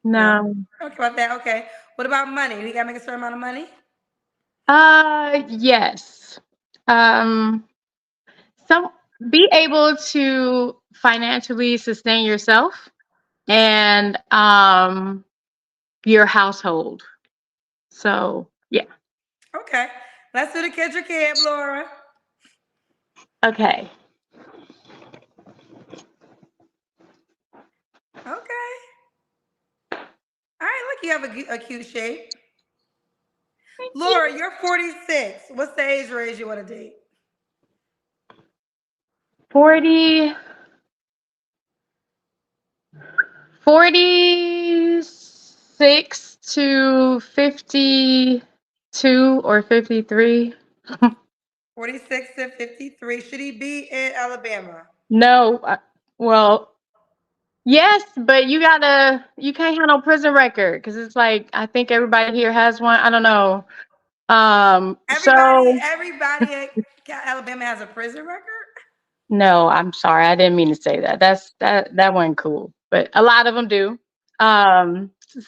No. no. Okay about that. Okay. What about money? He got to make a certain amount of money? Yes. Um, some be able to financially sustain yourself and your household. So yeah. Okay. Let's do the kid your kid, Laura. Okay. Okay. All right. Look, you have a cute shape. Laura, you're 46. What's the age range you want to date? 40, 46 to 52 or 53. 46 to 53. Should he be in Alabama? No, well, yes, but you can't have no prison record because it's like I think everybody here has one. I don't know. So Everybody in Alabama has a prison record? no, I'm sorry, I didn't mean to say that. That wasn't cool, but a lot of them do.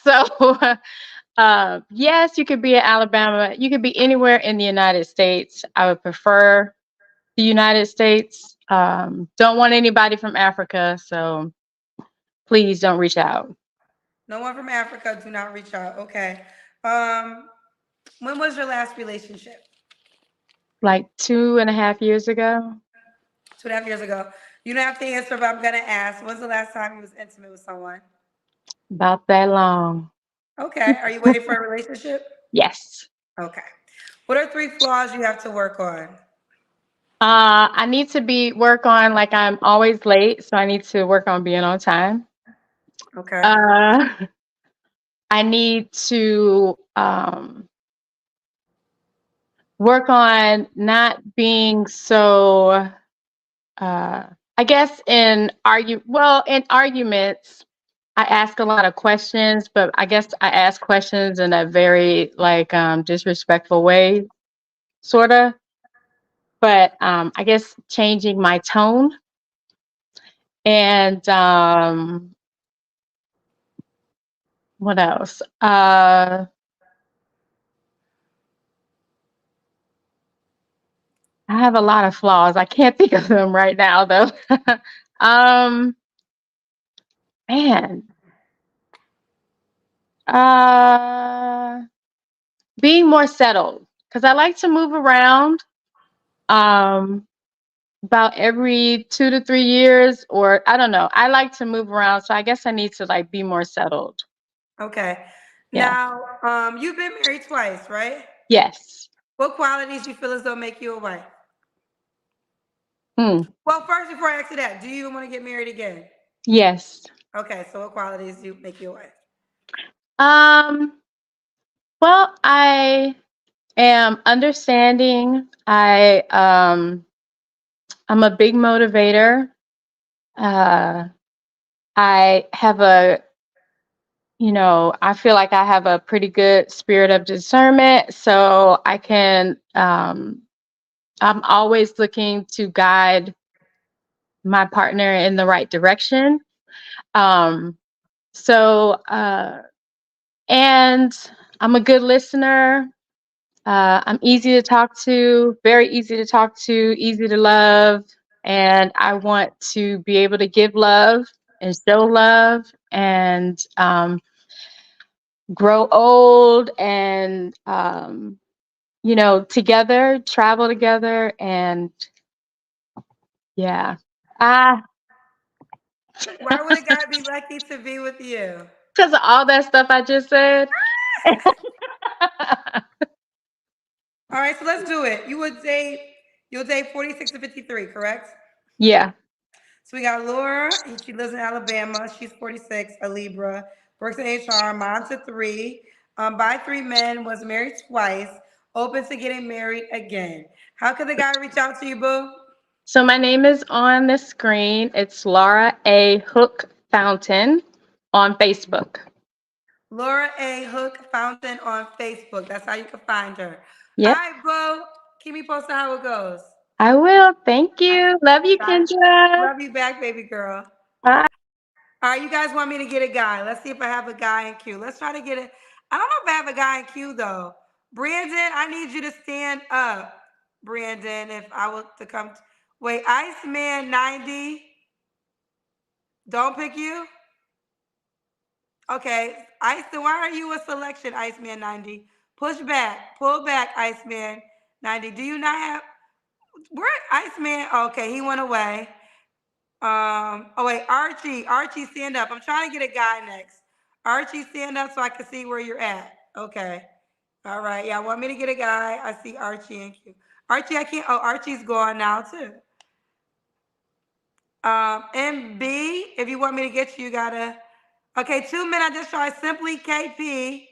So yes, you could be in Alabama. You could be anywhere in the United States. I would prefer the United States. Don't want anybody from Africa, so please don't reach out. No one from Africa, do not reach out. Okay. Um, when was your last relationship? Like 2.5 years ago. 2.5 years ago. You don't have to answer, but I'm gonna ask. When's the last time you was intimate with someone? About that long. Okay. Are you waiting for a relationship? Yes. Okay. What are 3 flaws you have to work on? I need to work on, like, I'm always late, so I need to work on being on time. Okay. Uh, I need to work on not being so. I guess in arguments, I ask a lot of questions, but I guess I ask questions in a very like disrespectful way, sort of. But I guess changing my tone and what else? I have a lot of flaws. I can't think of them right now, though. um, man, uh, being more settled because I like to move around. Um, about every 2 to 3 years, or I don't know. I like to move around, so I guess I need to like be more settled. Okay. Yeah. Now, you've been married twice, right? Yes. What qualities you feel as though make you a wife? Hmm. Well, first, before I ask you that, do you want to get married again? Yes. Okay, so what qualities do make you a wife? Um. Well, I am understanding. I'm a big motivator. Uh, I have I feel like I have a pretty good spirit of discernment, so I can. I'm always looking to guide my partner in the right direction. Um, so, and I'm a good listener. I'm easy to talk to, very easy to talk to, easy to love. And I want to be able to give love and show love and grow old and, together, travel together. And yeah. Ah, Why would a guy be lucky to be with you? because of all that stuff I just said. All right, so let's do it. You'll date 46 to 53, correct? Yeah. So we got Laura, and she lives in Alabama. She's 46, a Libra, works in HR, mom to three, by three men, was married twice, open to getting married again. How could the guy reach out to you, boo? So my name is on the screen. It's Laura A. Hook Fountain on Facebook. Laura A. Hook Fountain on Facebook. That's how you can find her. All Yep, right, boo. Keep me posted how it goes. I will. Thank you. Love you, Bye. Kendra. Love you back, baby girl. Bye. All right, you guys want me to get a guy. Let's see if I have a guy in queue. Let's try to get it. I don't know if I have a guy in queue though. Brandon, I need you to stand up. Brandon, if I were to come. Wait, Iceman 90. Don't pick you? Okay. Iceman, why are you a selection, Iceman 90? Push back. Pull back, Iceman 90. Do you not have. Where Iceman? Okay, he went away. Oh wait, Archie. Archie, stand up. I'm trying to get a guy next. Archie, stand up so I can see where you're at. Okay. All right. Yeah, want me to get a guy? I see Archie and Q. Archie, I can't. Oh, Archie's gone now too. MB, if you want me to get you, you gotta. Okay, 2 men. I just tried Simply KP.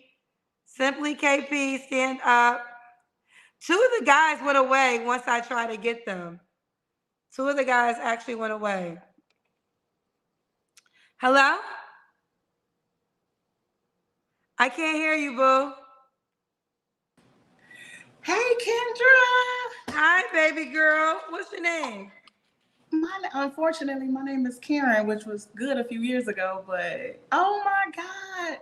Simply KP, stand up. Two of the guys went away once I tried to get them. Two of the guys actually went away. Hello? I can't hear you, boo. Hey, Kendra. Hi, baby girl. What's your name? Unfortunately, my name is Karen, which was good a few years ago, but oh my God.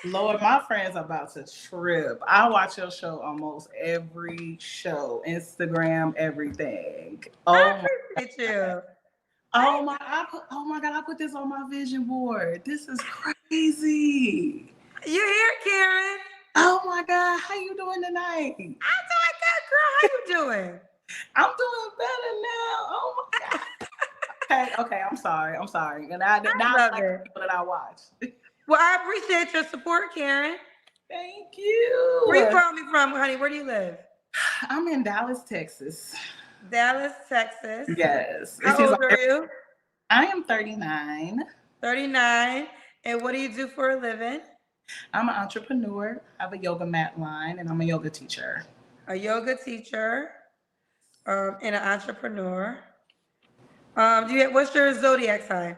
Lord, my friends are about to trip. I watch your show almost every show, Instagram, everything. I Oh my, appreciate you. oh my God, I put this on my vision board. This is crazy. You here, Karen? Oh my God, how you doing tonight? I'm doing good, girl. How you doing? I'm doing better now. Oh my God. Okay, I'm sorry. And I I now love like the it. people that I watch. Well, I appreciate your support, Karen. Thank Where you you. calling me from, honey? Where do you live? I'm in Dallas, Texas. Dallas, Texas. Yes. It How seems old like are you? I am 39. 39. And what do you do for a living? I'm an entrepreneur. I have a yoga mat line and I'm a yoga teacher. A yoga teacher, and an entrepreneur. What's your zodiac sign?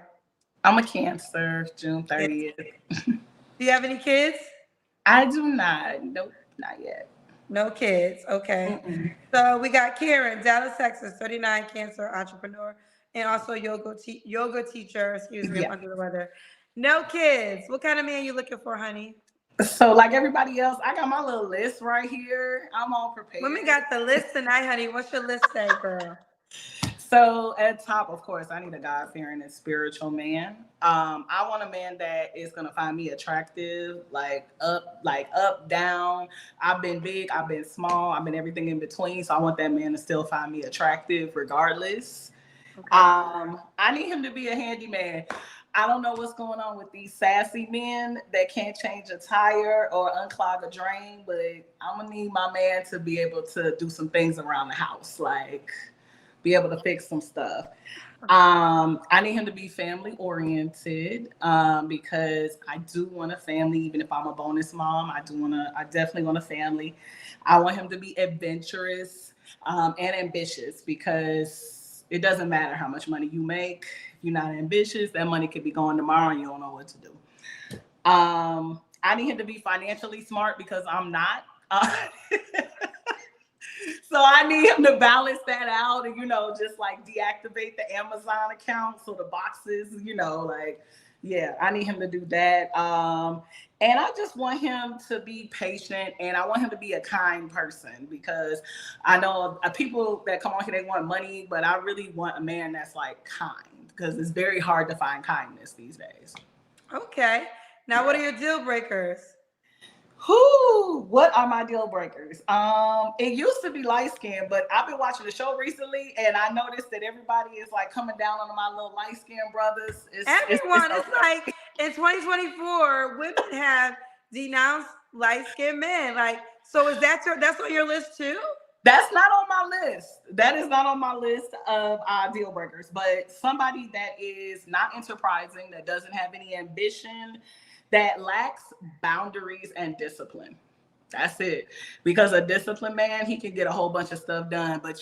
I'm a Cancer, June Yes. 30th. Do you have any kids? I do not. Nope, not yet. No kids. Okay. Mm-mm. So we got Karen, Dallas, Texas, 39, Cancer, entrepreneur, and also yoga teacher. Excuse me, I'm Yeah. under the weather. No kids. What kind of man you looking for, honey? So, like everybody else, I got my little list right here. I'm all Women prepared. got the list tonight, honey. What's your list say, girl? So at top, of course, I need a God-fearing and spiritual man. I want a man that is gonna find me attractive, like up, down. I've been big, I've been small, I've been everything in between. So I want that man to still find me attractive, regardless. Okay. I need him to be a handyman. I don't know what's going on with these sassy men that can't change a tire or unclog a drain, but I'm gonna need my man to be able to do some things around the house, like be able to fix some stuff. I need him to be family oriented because I do want a family. Even if I'm a bonus mom, I definitely want a family. I want him to be adventurous and ambitious because it doesn't matter how much money you make. If you're not ambitious, that money could be gone tomorrow and you don't know what to do. I need him to be financially smart because I'm not. So I need him to balance that out and, just like deactivate the Amazon account. So the boxes, yeah, I need him to do that. And I just want him to be patient and I want him to be a kind person because I know people that come on here, they want money, but I really want a man that's like kind because it's very hard to find kindness these days. Okay. Now, what are your deal breakers? What are my deal breakers? It used to be light skin, but I've been watching the show recently and I noticed that everybody is like coming down on my little light skin brothers. It's like in 2024, women have denounced light skinned men. Like, so that's on your list too? That's not on my list. That is not on my list of deal breakers, but somebody that is not enterprising, that doesn't have any ambition, that lacks boundaries and discipline. That's it. Because a disciplined man, he can get a whole bunch of stuff done. But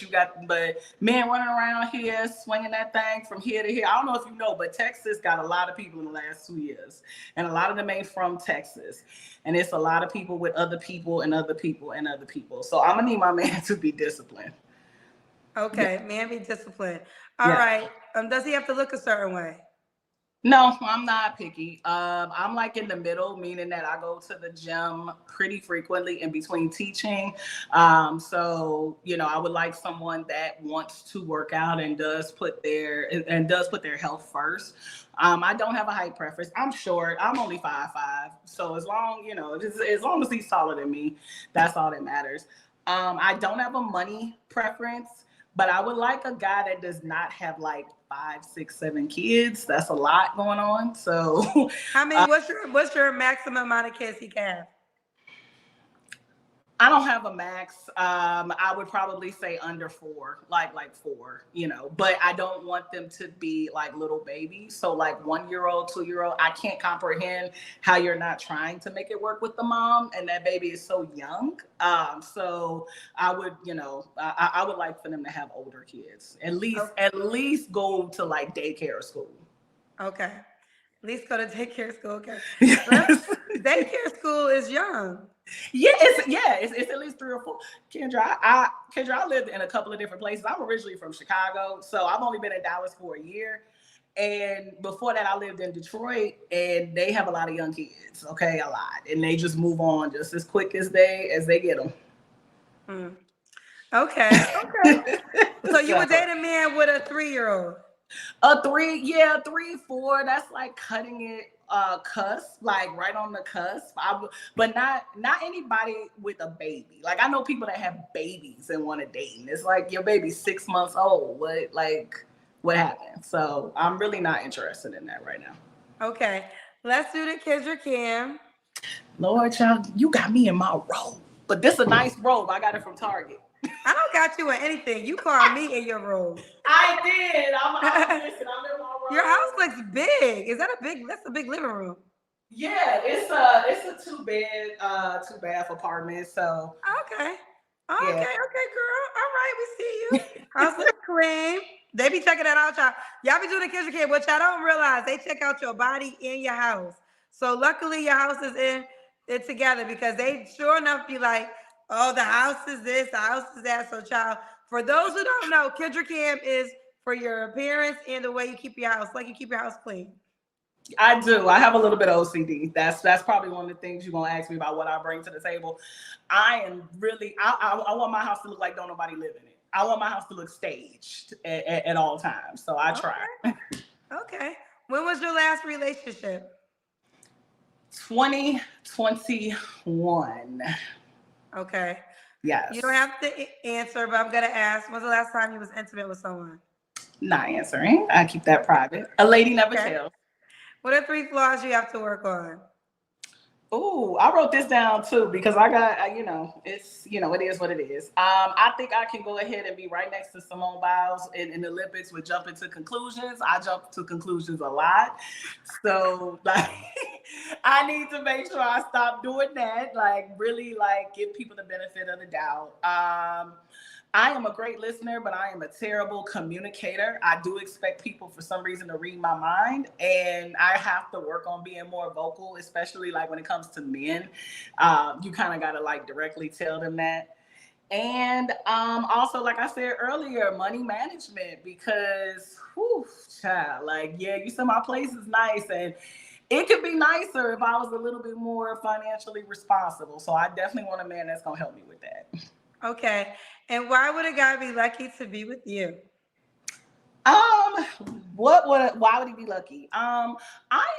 men running around here swinging that thing from here to here. I don't know if you know, but Texas got a lot of people in the last 2 years, and a lot of them ain't from Texas. And it's a lot of people with other people and other people and other people. So I'm gonna need my man to be disciplined. Okay, Yeah. man, be disciplined. All Yeah. right. Does he have to look a certain way? No, I'm not picky. I'm like in the middle, meaning that I go to the gym pretty frequently in between teaching. I would like someone that wants to work out and does put their health first. I don't have a height preference. I'm short. I'm only 5'5". So as long as he's taller than me, that's all that matters. I don't have a money preference. But I would like a guy that does not have like 5, 6, 7 kids. That's a lot going on. So, I mean, what's your maximum amount of kids he can have? I don't have a max. I would probably say under 4, like 4, but I don't want them to be like little babies. So like 1-year-old, 2-year-old, I can't comprehend how you're not trying to make it work with the mom and that baby is so young. So I would, I would like for them to have older kids. At least go to like daycare school. Okay. At least go to daycare school. Okay. Yes. Daycare school is young. It's at least 3 or 4. Kendra, I lived in a couple of different places. I'm originally from Chicago, so I've only been in Dallas for a year. And before that, I lived in Detroit, and they have a lot of young kids. Okay, a lot, and they just move on just as quick as they get them. Okay. So you would date a man with a 3-year-old? A 3, 4. That's like cutting it cusp, like right on the cusp. But not anybody with a baby. Like I know people that have babies and want to date. And it's like your baby's 6 months old. What happened? So I'm really not interested in that right now. Okay. Let's do the Kendra Cam. Lord, child, you got me in my robe. But this is a nice robe. I got it from Target. I don't got you in anything. You called me in your robe. I did. Listen, I'm in my robe. Your house looks big. Is that that's a big living room? Yeah, it's a two bath apartment. So Okay. yeah. Okay, girl. All right, we see you. House looks clean. They be checking that out, y'all. Y'all be doing the kitchen kid, but y'all don't realize they check out your body in your house. So luckily your house is in it together because they sure enough be like, oh, the house is this, the house is that. So child, for those who don't know, Kendra Cam is for your appearance and the way you keep your house, like you keep your house clean. I do. I have a little bit of OCD. That's probably one of the things you're gonna ask me about what I bring to the table. I am really. I want my house to look like don't nobody live in it. I want my house to look staged at all times. So I try. Okay. When was your last relationship? 2021. Okay. Yes. You don't have to answer, but I'm gonna ask. When's the last time you was intimate with someone? Not answering. I keep that private. A lady never tells. What are 3 flaws you have to work on? Ooh, I wrote this down too because I got, it's, it is what it is. I think I can go ahead and be right next to Simone Biles in the Olympics with jumping to conclusions. I jump to conclusions a lot. So, like, I need to make sure I stop doing that. Like, really, like, give people the benefit of the doubt. I am a great listener, but I am a terrible communicator. I do expect people for some reason to read my mind, and I have to work on being more vocal, especially like when it comes to men. You kind of got to like directly tell them that. And also, like I said earlier, money management, because, whew, child, like, yeah, you said my place is nice, and it could be nicer if I was a little bit more financially responsible. So I definitely want a man that's going to help me with that. Okay. And why would a guy be lucky to be with you? Why would he be lucky? I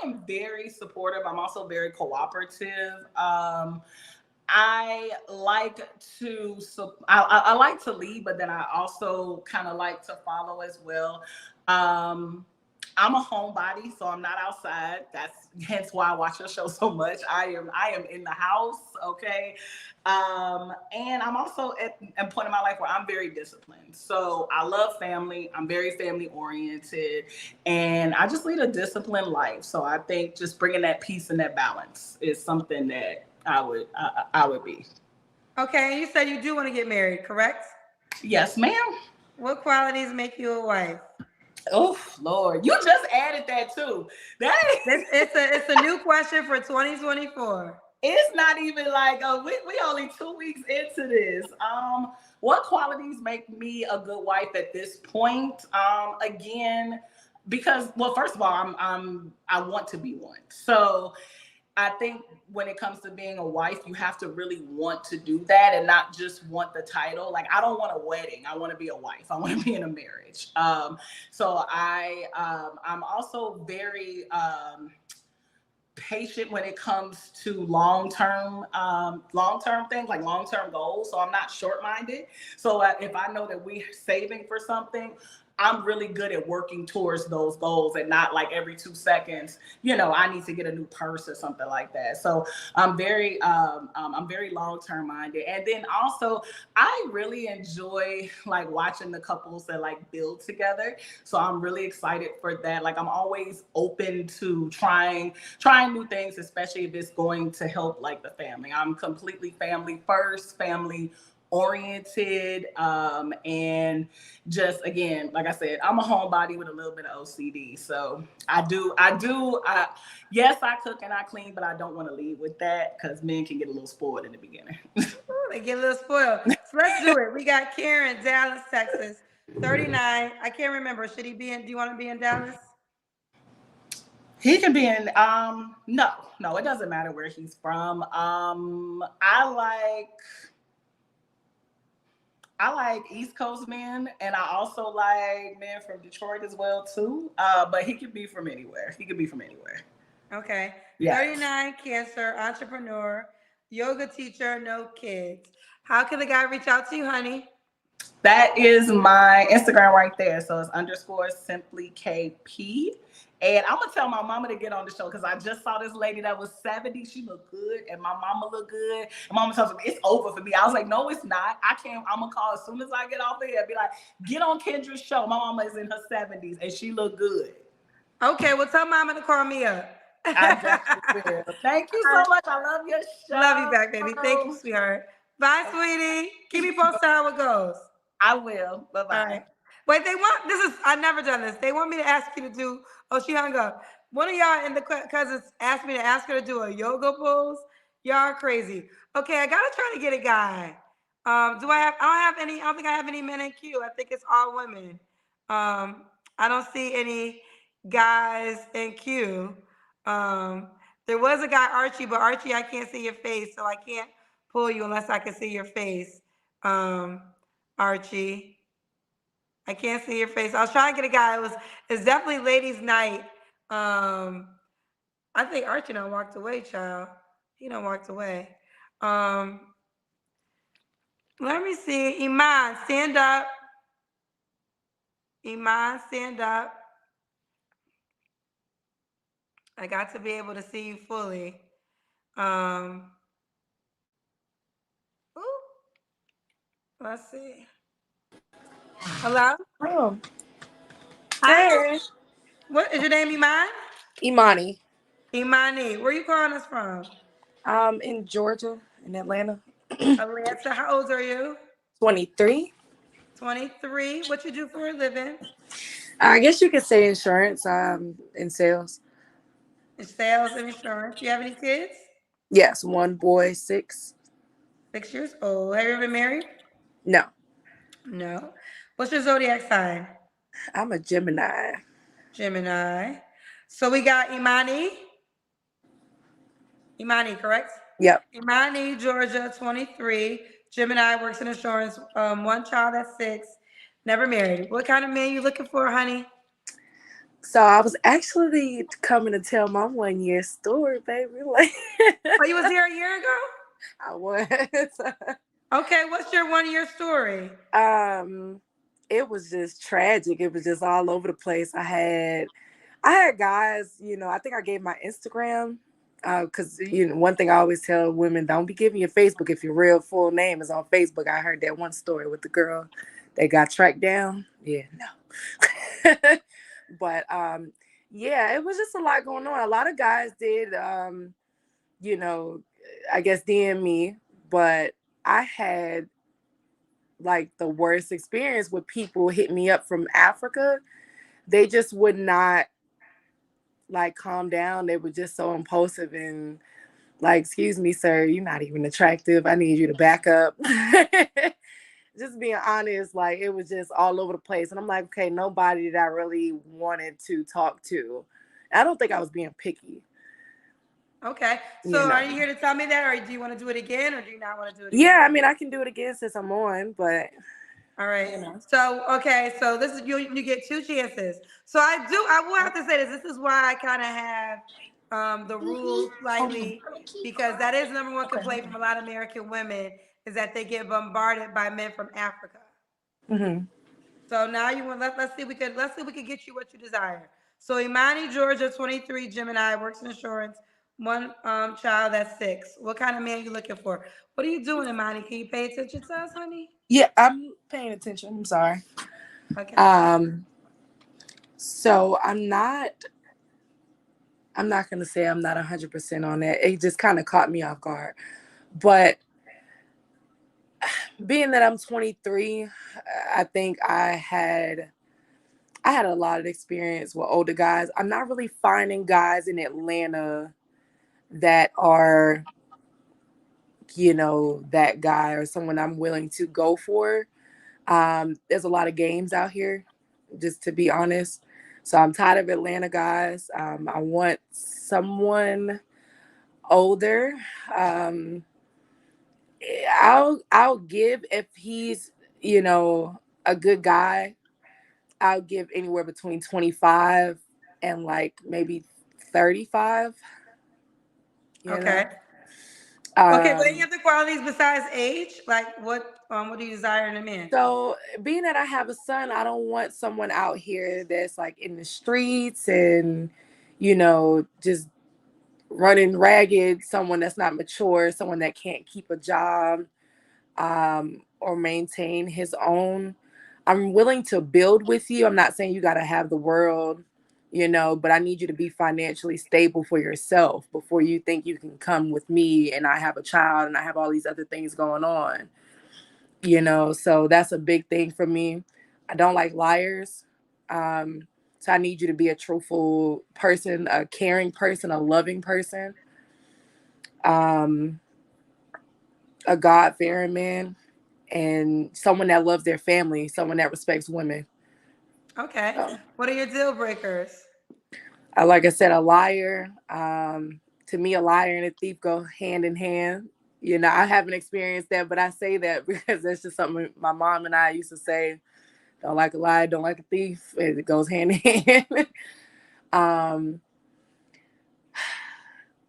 am very supportive. I'm also very cooperative. I like to I like to lead, but then I also kind of like to follow as well. I'm a homebody, so I'm not outside. That's hence why I watch your show so much. I am in the house, okay? And I'm also at a point in my life where I'm very disciplined. So I love family. I'm very family oriented, and I just lead a disciplined life. So I think just bringing that peace and that balance is something that I would be. Okay, and you said you do want to get married, correct? Yes, ma'am. What qualities make you a wife? Oh Lord, you just added that too. That is it's a new question for 2024. It's not even like we only 2 weeks into this. What qualities make me a good wife at this point? Again, because first of all, I want to be one. So I think when it comes to being a wife, you have to really want to do that and not just want the title. Like, I don't want a wedding. I want to be a wife. I want to be in a marriage. So I'm also very patient when it comes to long-term things, like long-term goals. So I'm not short-minded. So if I know that we're saving for something, I'm really good at working towards those goals and not like every 2 seconds, I need to get a new purse or something like that. So I'm very long-term minded. And then also I really enjoy like watching the couples that like build together. So I'm really excited for that. Like, I'm always open to trying new things, especially if it's going to help like the family. I'm completely family first, family oriented, and just, again, like I said, I'm a homebody with a little bit of OCD. So yes, I cook and I clean, but I don't want to lead with that because men can get a little spoiled in the beginning. They get a little spoiled. So let's do it. We got Karen, Dallas, Texas, 39. I can't remember. Should he be in? Do you want to be in Dallas? He can be in. No, it doesn't matter where he's from. I like East Coast men, and I also like men from Detroit as well too. But he could be from anywhere. Okay. Yeah. 39, Cancer, entrepreneur, yoga teacher, no kids. How can the guy reach out to you, honey? That is my Instagram right there. So it's _simply KP. And I'm gonna tell my mama to get on the show because I just saw this lady that was 70. She looked good, and my mama looked good. And mama tells me it's over for me. I was like, no, it's not. I can't. I'm gonna call as soon as I get off of here. Be like, get on Kendra's show. My mama is in her 70s, and she looked good. Okay, well, tell mama to call me up. I definitely will. Thank you so much. I love your Love you show. back, baby. Thank you, sweetheart. Bye, sweetie. Keep me posted how it goes. I will. Bye All bye. right. Wait, they want this is I've never done this. They want me to ask you to do. Oh, she hung up. One of y'all in the cousins asked me to ask her to do a yoga pose. Y'all are crazy. Okay, I gotta try to get a guy. Do I have? I don't have any. I don't think I have any men in queue. I think it's all women. I don't see any guys in queue. Um, there was a guy Archie, but Archie, I can't see your face, so I can't pull you unless I can see your face. Archie. I can't see your face. I was trying to get a guy. It's definitely ladies' night. I think Archie done walked away, child. He done walked away. Um, let me see. Iman, stand up. Iman, stand up. I got to be able to see you fully. Um, ooh, let's see. Hello? Oh, Hi. hey, What is your name, Iman? Imani. Imani. Where you calling us from? In Georgia, in Atlanta. Atlanta. How old are you? 23. 23. What you do for a living? I guess you could say insurance. In sales. In sales and insurance. You have any kids? Yes, one boy, 6. 6 years old. Have you ever been married? No, No. What's your zodiac sign? I'm a Gemini. Gemini. So we got Imani. Imani, correct? Yep. Imani, Georgia, 23. Gemini, works in insurance. One child at 6. Never married. What kind of man you looking for, honey? So I was actually coming to tell my 1 year story, baby. Like Oh, you was here a year ago? I was. Okay, what's your 1 year story? um, it was just tragic. It was just all over the place. I had guys. I think I gave my Instagram. Because one thing I always tell women, don't be giving your Facebook if your real full name is on Facebook. I heard that one story with the girl that got tracked down. Yeah, no. But yeah, it was just a lot going on. A lot of guys did you know, I guess DM me, but I had like the worst experience with people hit me up from Africa. They just would not like calm down. They were just so impulsive and like, excuse me, sir, you're not even attractive. I need you to back up. Just being honest, like it was just all over the place. And I'm like, okay, nobody that I really wanted to talk to. I don't think I was being picky. Okay. You So know. are you here to tell me that, or do you want to do it again, or do you not want to do it again? Yeah, I mean, I can do it again since I'm on, but All right. you know. So okay, so this is you get 2 chances. So I will have to say this. This is why I kind of have the rules slightly because that is the number one complaint from a lot of American women is that they get bombarded by men from Africa. Hmm. So now you want let's see if we could get you what you desire. So Imani, Georgia, 23, Gemini, works in insurance, one child that's 6. What kind of man you looking for? What are you doing, Imani? Can you pay attention to us, honey? Yeah, I'm paying attention. I'm sorry. Okay. Um, so I'm not gonna say I'm not 100% on that. It just kind of caught me off guard. But being that I'm 23, I think I had a lot of experience with older guys. I'm not really finding guys in Atlanta that are, that guy or someone I'm willing to go for. There's a lot of games out here, just to be honest. So I'm tired of Atlanta guys. I want someone older. Um, I'll give if he's, a good guy. I'll give anywhere between 25 and like maybe 35, you know. Okay. Okay, but any Um, other qualities besides age? Like what do you desire in a man? so being that I have a son, I don't want someone out here that's like in the streets and, just running ragged, someone that's not mature, someone that can't keep a job, or maintain his own. I'm willing to build with you. I'm not saying you got to have the world, but I need you to be financially stable for yourself before you think you can come with me and I have a child and I have all these other things going on, So that's a big thing for me. I don't like liars. So I need you to be a truthful person, a caring person, a loving person, um, a God-fearing man, and someone that loves their family, someone that respects women. Okay. So, What are your deal breakers? like I said, a liar. To me, a liar and a thief go hand in hand. I haven't experienced that, but I say that because that's just something my mom and I used to say. Don't like a liar, don't like a thief. And it goes hand in hand. um,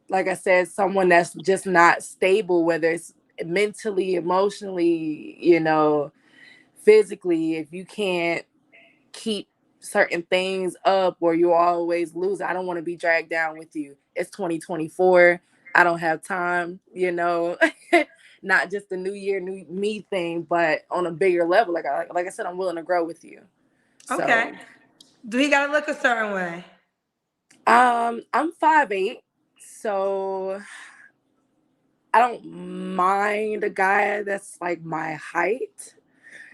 like I said, someone that's just not stable, whether it's mentally, emotionally, physically. If you can't keep certain things up or you always lose, I don't want to be dragged down with you. It's 2024. I don't have time, not just the new year, new me thing, but on a bigger level. Like I said, I'm willing to grow with you. Okay. So, Do he gotta look a certain way? I'm 5'8", so I don't mind a guy that's like my height.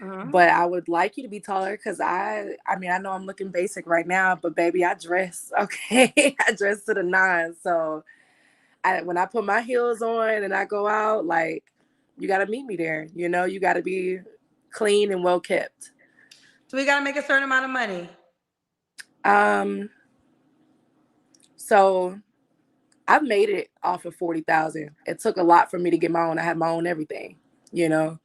Uh-huh. But I would like you to be taller because I know I'm looking basic right now, but baby, I dress, okay? I dress to the nines. So when I put my heels on and I go out, like, you got to meet me there. You got to be clean and well kept. Do we gotta make a certain amount of money? Um, so I've made it off of 40,000. It took a lot for me to get my own. I had my own everything, you know.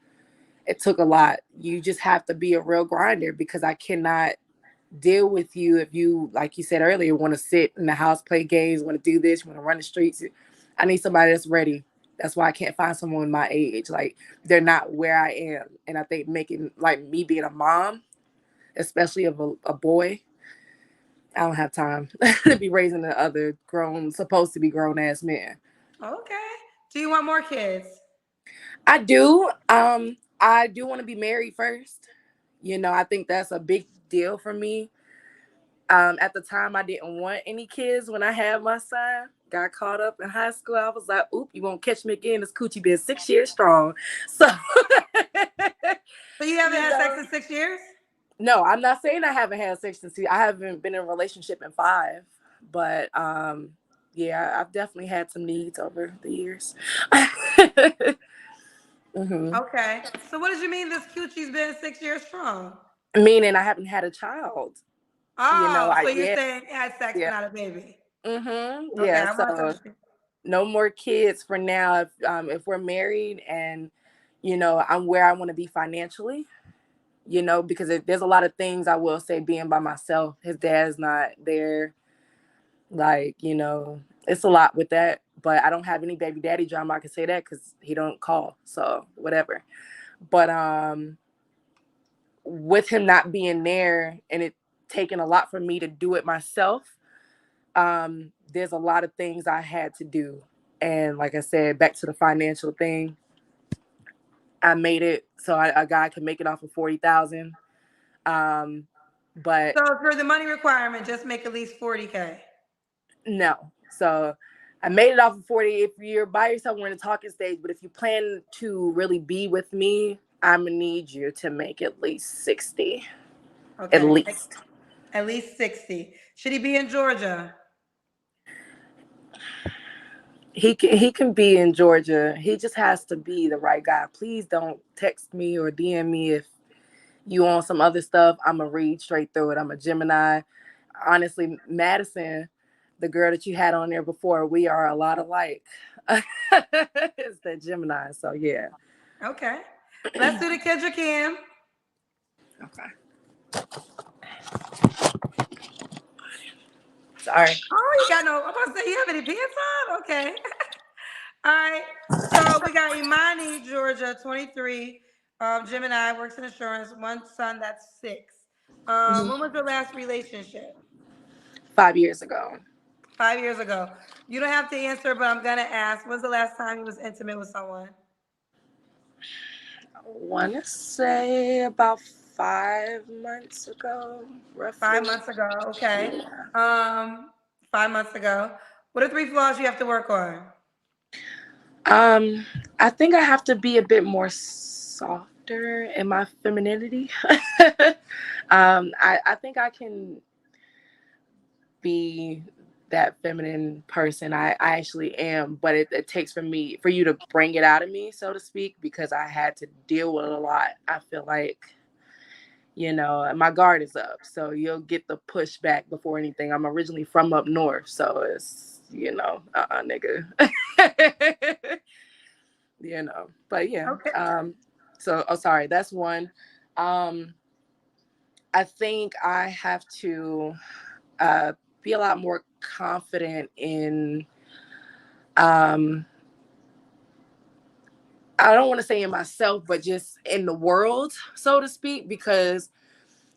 It took a lot. You just have to be a real grinder because I cannot deal with you if you, like you said earlier, want to sit in the house, play games, want to do this, want to run the streets. I need somebody that's ready. That's why I can't find someone my age. Like, they're not where I am. And I think making, like, me being a mom, especially of a boy, I don't have time to be raising the other supposed to be grown ass men. Okay. Do you want more kids? I do. I do want to be married first. I think that's a big deal for me. At the time, I didn't want any kids when I had my son. Got caught up in high school. I was like, oop, you won't catch me again. This coochie been 6 years strong. So, So you haven't you had sex know, in 6 years? no, I'm not saying I haven't had sex since I haven't been in a relationship in 5. But, yeah, I've definitely had some needs over the years. hmm Okay. So what does you mean this coochie's been 6 years strong? Meaning I haven't had a child. Oh, so you're Yeah, saying had sex but yeah. not a baby. Okay, Yeah, I want to so understand. no more kids for now. If we're married and I'm where I want to be financially, because there's a lot of things I will say being by myself. His dad's not there, like it's a lot with that. But I don't have any baby daddy drama. I can say that because he don't call, so whatever. But with him not being there and it taking a lot for me to do it myself, there's a lot of things I had to do. And like I said, back to the financial thing, I made it so a guy could make it off of 40,000. But So for the money requirement, just make at least 40K. no, so I made it off of 40. If you're by yourself, we're in a talking stage. But if you plan to really be with me, I'm gonna need you to make at least 60, at Okay. least. At least 60. Should he be in Georgia? He can be in Georgia. He just has to be the right guy. Please don't text me or DM me if you on some other stuff. I'm gonna read straight through it. I'm a Gemini. Honestly, Madison, the girl that you had on there before, we are a lot alike. It's that Gemini. So yeah. Okay. Let's do the Kendra Cam. Okay. Sorry. Oh, you got no, I'm about to say, you have any pants on? Okay. All right. So we got Imani, Georgia, 23. Gemini, works in insurance. One son, that's 6. Mhm. When was your last relationship? 5 years ago. 5 years ago. You don't have to answer, but I'm gonna ask. When's the last time you was intimate with someone? I want to say about 5 months ago, roughly. 5 months ago. Okay. Yeah. 5 months ago. What are 3 flaws you have to work on? Um, I think I have to be a bit more softer in my femininity. I think I can be that feminine person I actually am, but it takes for you to bring it out of me, so to speak, because I had to deal with a lot. I feel like, my guard is up, so you'll get the pushback before anything. I'm originally from up north, so it's, nigga. But yeah. Okay. So, oh, sorry, that's one. Um, I think I have to uh, be a lot more confident in, um, I don't want to say in myself, but just in the world, so to speak, because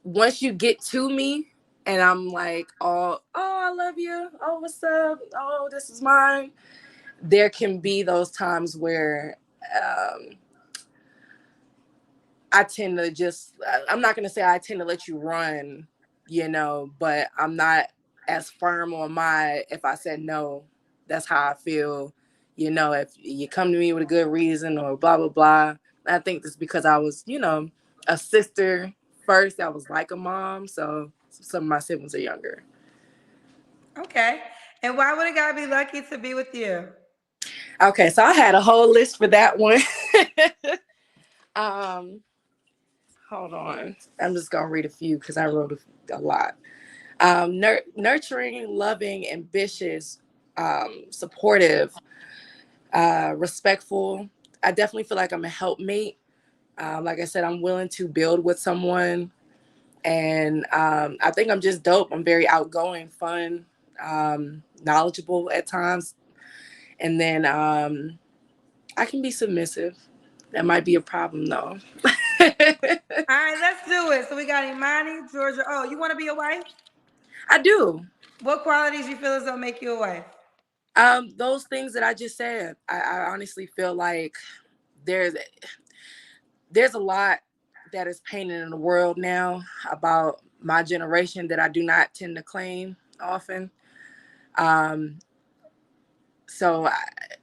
once you get to me and I'm like, oh, I love you. Oh, what's up? Oh, this is mine. There can be those times where um, I tend to I'm not going to say I tend to let you run, but I'm not as firm on if I said no, that's how I feel. If you come to me with a good reason or blah, blah, blah. I think it's because I was, a sister first. I was like a mom. So some of my siblings are younger. Okay. And why would a guy be lucky to be with you? Okay. So I had a whole list for that one. um, Hold on. I'm just going to read a few because I wrote a lot. Nurturing, loving, ambitious, supportive, respectful. I definitely feel like I'm a helpmate. Like I said, I'm willing to build with someone. And I think I'm just dope. I'm very outgoing, fun, knowledgeable at times. And then I can be submissive. That might be a problem, though. All right, let's do it. So we got Imani, Georgia. Oh, you want to be a wife? I do. What qualities you feel as though make you a wife? Those things that I just said. I honestly feel like there's there's a lot that is painted in the world now about my generation that I do not tend to claim often. Um, so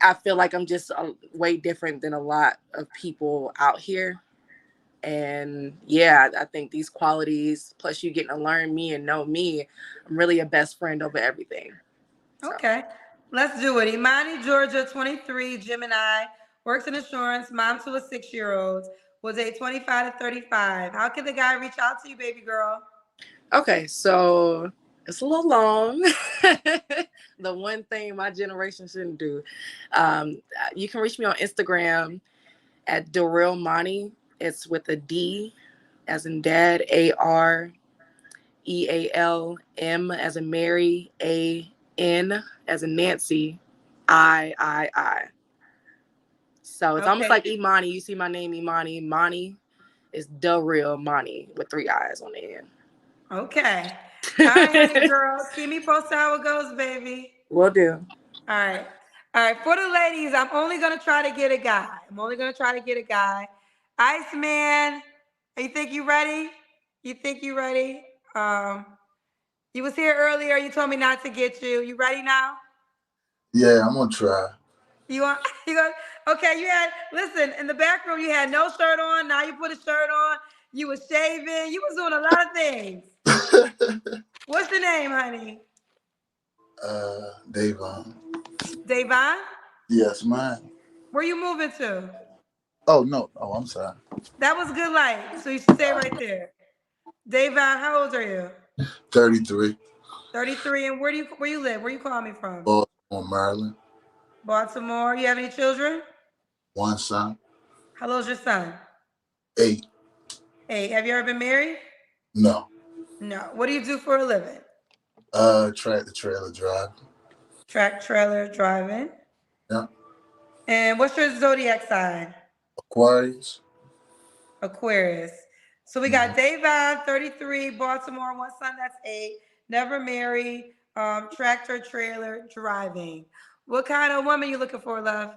I feel like I'm just way different than a lot of people out here. And yeah, I think these qualities, plus you getting to learn me and know me, I'm really a best friend over everything. So. Okay, let's do it. Imani, Georgia, 23, Gemini, works in insurance, mom to a 6-year-old, was a 25 to 35. How can the guy reach out to you, baby girl? Okay, so it's a little long. The one thing my generation shouldn't do. You can reach me on Instagram at Darelmani. It's with a D as in dad, AREALM as in Mary, AN as in Nancy, I. So it's almost Okay, like Imani. You see my name, Imani. Imani is Darelmani with 3 eyes on the end. okay. All right, honey girl. Keep me posted how it goes, baby. Will do. All right. All right. For the ladies, I'm only gonna try to get a guy. I'm only gonna try to get a guy. Iceman, you think you ready? You think you ready? You was here earlier. You told me not to get you. You ready now? Yeah, I'm gonna try. You want? You got? Okay. You had. Listen. In the back room, you had no shirt on. Now you put a shirt on. You was shaving. You was doing a lot of things. What's your name, honey? Devon. Devon. Yes, ma'am. Where you moving to? Oh no. Oh, I'm sorry. That was good light. So you should stay right there. Devon, how old are you? 33. 33. And where you live? Where you call me from? Baltimore, Maryland. Baltimore. You have any children? One son. How old's your son? 8. Hey, have you ever been married? No. No. What do you do for a living? Tractor trailer driver. Track trailer driving. Yeah. And what's your zodiac sign? Aquarius. Aquarius. So we Mhm. got Devon, 33, Baltimore, one son, that's 8, never married, tractor trailer driving. What kind of woman you looking for, love?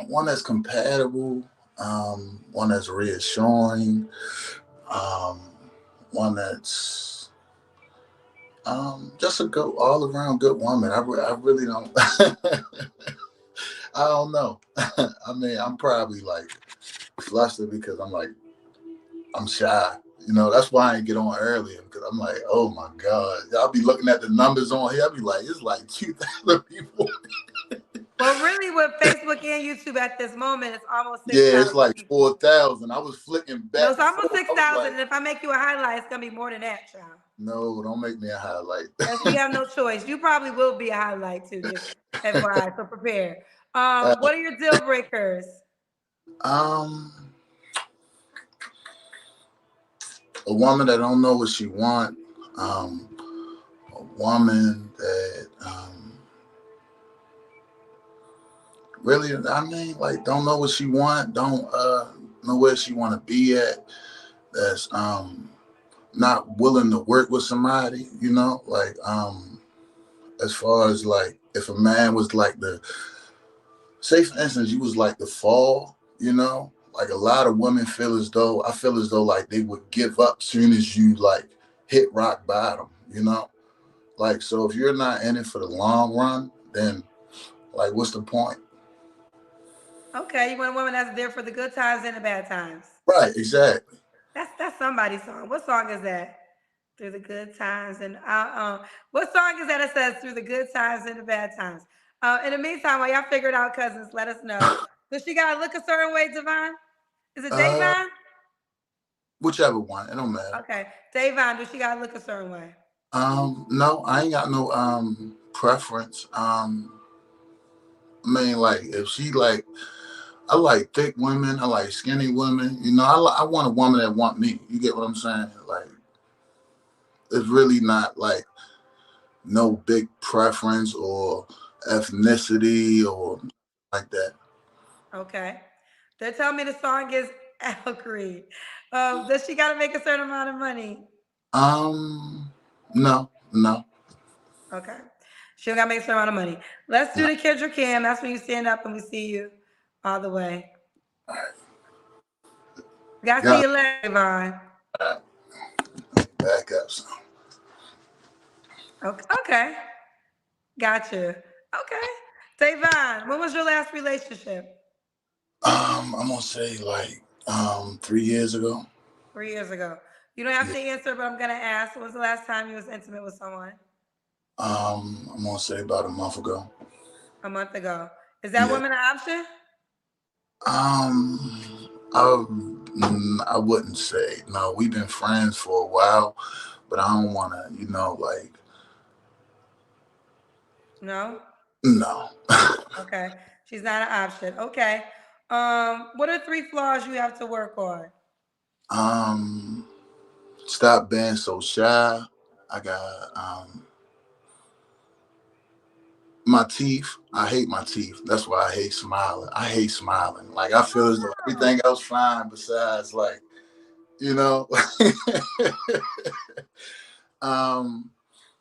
One that's compatible, one that's reassuring, um, one that's just a good all around good woman. I really don't. I don't know. I mean, I'm probably like flustered because I'm shy. You know, that's why I didn't get on earlier because I'm like, oh my God. I'll be looking at the numbers on here. I'll be like, it's like 2,000 people. Well, really, with Facebook and YouTube at this moment, it's almost Yeah, it's 6,000 like people. 4,000. I was flicking No, back it's and almost forth. I was 6,000. like, And if I make you a highlight, it's gonna be more than that, child. no, don't make me a highlight. As we have no choice. You probably will be a highlight too, just FYI. So prepare. Uh, What are your deal breakers? um, a woman that don't know what she want. A woman that really, I mean, like, don't know what she want. Don't know where she want to be at. That's not willing to work with somebody. You know, like as far as like if a man was like the say for instance you was like the fall, you know, like a lot of women feel as though I feel as though like they would give up soon as you like hit rock bottom, you know? Like so if you're not in it for the long run, then like what's the point? Okay, you want a woman that's there for the good times and the bad times. Right, exactly. That's somebody's song. What song is that? Through the good times and what song is that? It says through the good times and the bad times. In the meantime, while y'all figure it out, cousins, let us know. Does she gotta look a certain way, Devon? Is it Uh Davon? whichever one, it don't matter. Okay, Davon. Does she gotta look a certain way? No, I ain't got no preference. I mean like if she like I like thick women. I like skinny women. You know, I want a woman that want me. You get what I'm saying? Like, it's really not like no big preference or ethnicity or like that. Okay. They're telling me the song is Al Green. Does she gotta make a certain amount of money? Um, no, no, Okay. She don't gotta make a certain amount of money. Let's do no. the Kendra Cam. That's when you stand up and we see you all the way. We gotta see Got your leg, Devon. that. Back up some. Okay. Okay. Gotcha. Okay. Devon, when was your last relationship? I'm gonna say like 3 years ago. 3 years ago. You don't have Yeah. to answer, but I'm gonna ask. When was the last time you was intimate with someone? I'm gonna say about a month ago. A month ago. Is that Yeah. woman an option? Um, I wouldn't say no. We've been friends for a while, but I don't want to, you know, like No. no. Okay. She's not an option. Okay. What are 3 flaws you have to work on? um, Stop being so shy. I got my teeth. I hate my teeth. That's why I hate smiling. I hate smiling. Like I feel as though Oh, everything else fine besides like you know. um,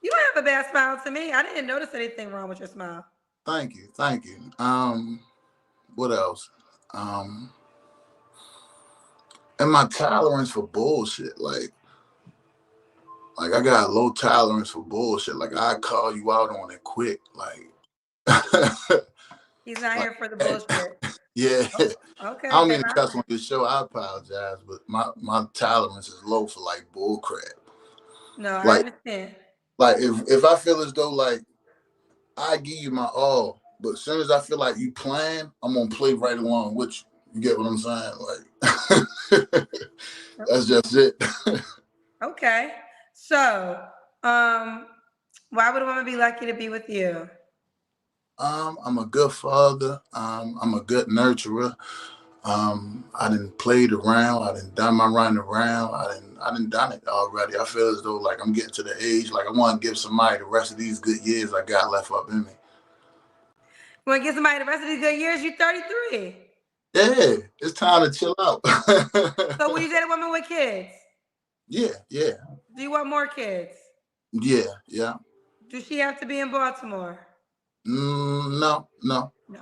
you don't have a bad smile to me. I didn't notice anything wrong with your smile. Thank you, thank you. What else? Um, and my tolerance for bullshit. Like I got low tolerance for bullshit. Like I call you out on it quick. Like, He's not like here for the hey, bullshit. yeah. Oh, I okay, don't okay. mean to cuss on this show. I apologize, but my tolerance is low for like bull crap. No, I Like understand. like if I feel as though like I give you my all, but as soon as I feel like you playing, I'm gonna play right along with you. You get what I'm saying? Like that's just it. Okay. So, um, why would a woman be lucky to be with you? I'm a good father. I'm a good nurturer. I didn't played around. I didn't done my running around. I didn't done it already. I feel as though like I'm getting to the age like I want to give somebody the rest of these good years I got left up in me. You want to get somebody the rest of these good years? You 33. Yeah, it's time to chill out. So will you date a woman with kids? Yeah, yeah, Do you want more kids? yeah, yeah. Does she have to be in Baltimore? No, no. No.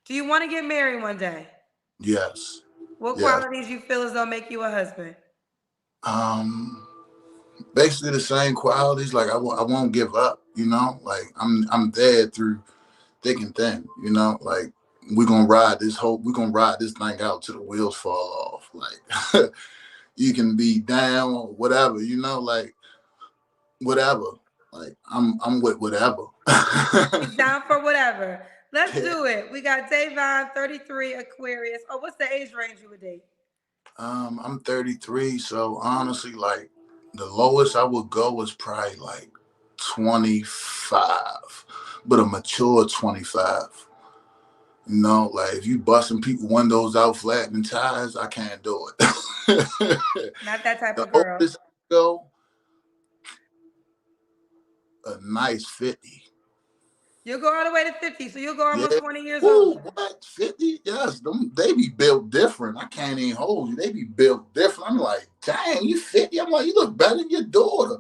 Do you want to get married one day? Yes, What yes. qualities you feel as though make you a husband? Um, Basically the same qualities. Like I won't give up. You know, like I'm there through thick and thin. You know, like we're gonna ride this thing out till the wheels fall off. Like you can be down or whatever. You know, like whatever. Like I'm with whatever. He's down for whatever. Let's Yeah. do it. We got Devon, 33, Aquarius. Oh, what's the age range you would date? I'm 33, so honestly, like the lowest I would go was probably like 25, but a mature 25. You know, like if you busting people windows out, flattening tires, I can't do it. Not that type The of girl. oldest I go, a nice 50. You'll go all the way to 50, so you'll go almost Yeah. 20 years Ooh, older. what? 50? Yes, they be built different. I can't even hold you. They be built different. I'm like, dang, you 50? I'm like, you look better than your daughter.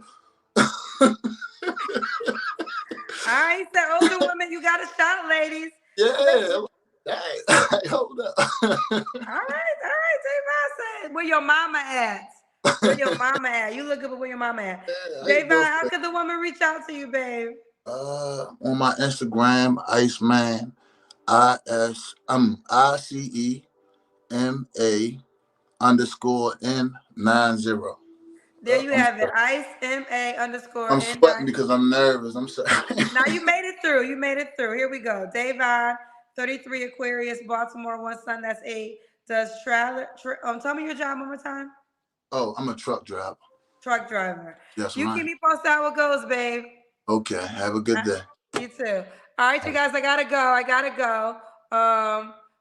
All right, said older women, you got a shot, ladies. Yeah. Dang. Hold up. All right, Devon said, where your mama at? Where your mama at? You look good, but where your mama at? Yeah, I ain't Devon, no how could the woman reach out to you, babe? on my Instagram, Iceman, ICEMA_N90. There you I'm have it. sorry. Ice MA underscore I'm sweating N9. because I'm nervous. I'm sorry. Now you made it through. You made it through. Here we go. Devon, 33, Aquarius, Baltimore, one son, that's 8. Does trailer, tell me your job one more time. Oh, I'm a truck driver. Truck driver. Yes, You keep ma'am. me posted how it goes, babe. Okay. Have a good day. You too. All right, you guys, I gotta go. I gotta go.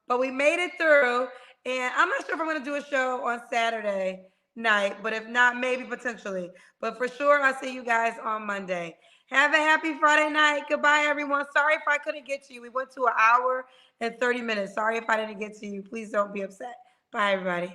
But we made it through, and I'm not sure if I'm gonna do a show on Saturday night, but if not, maybe potentially. But for sure, I'll see you guys on Monday. Have a happy Friday night. Goodbye, everyone. Sorry if I couldn't get to you. We went to an hour and 30 minutes. Sorry if I didn't get to you. Please don't be upset. Bye, everybody.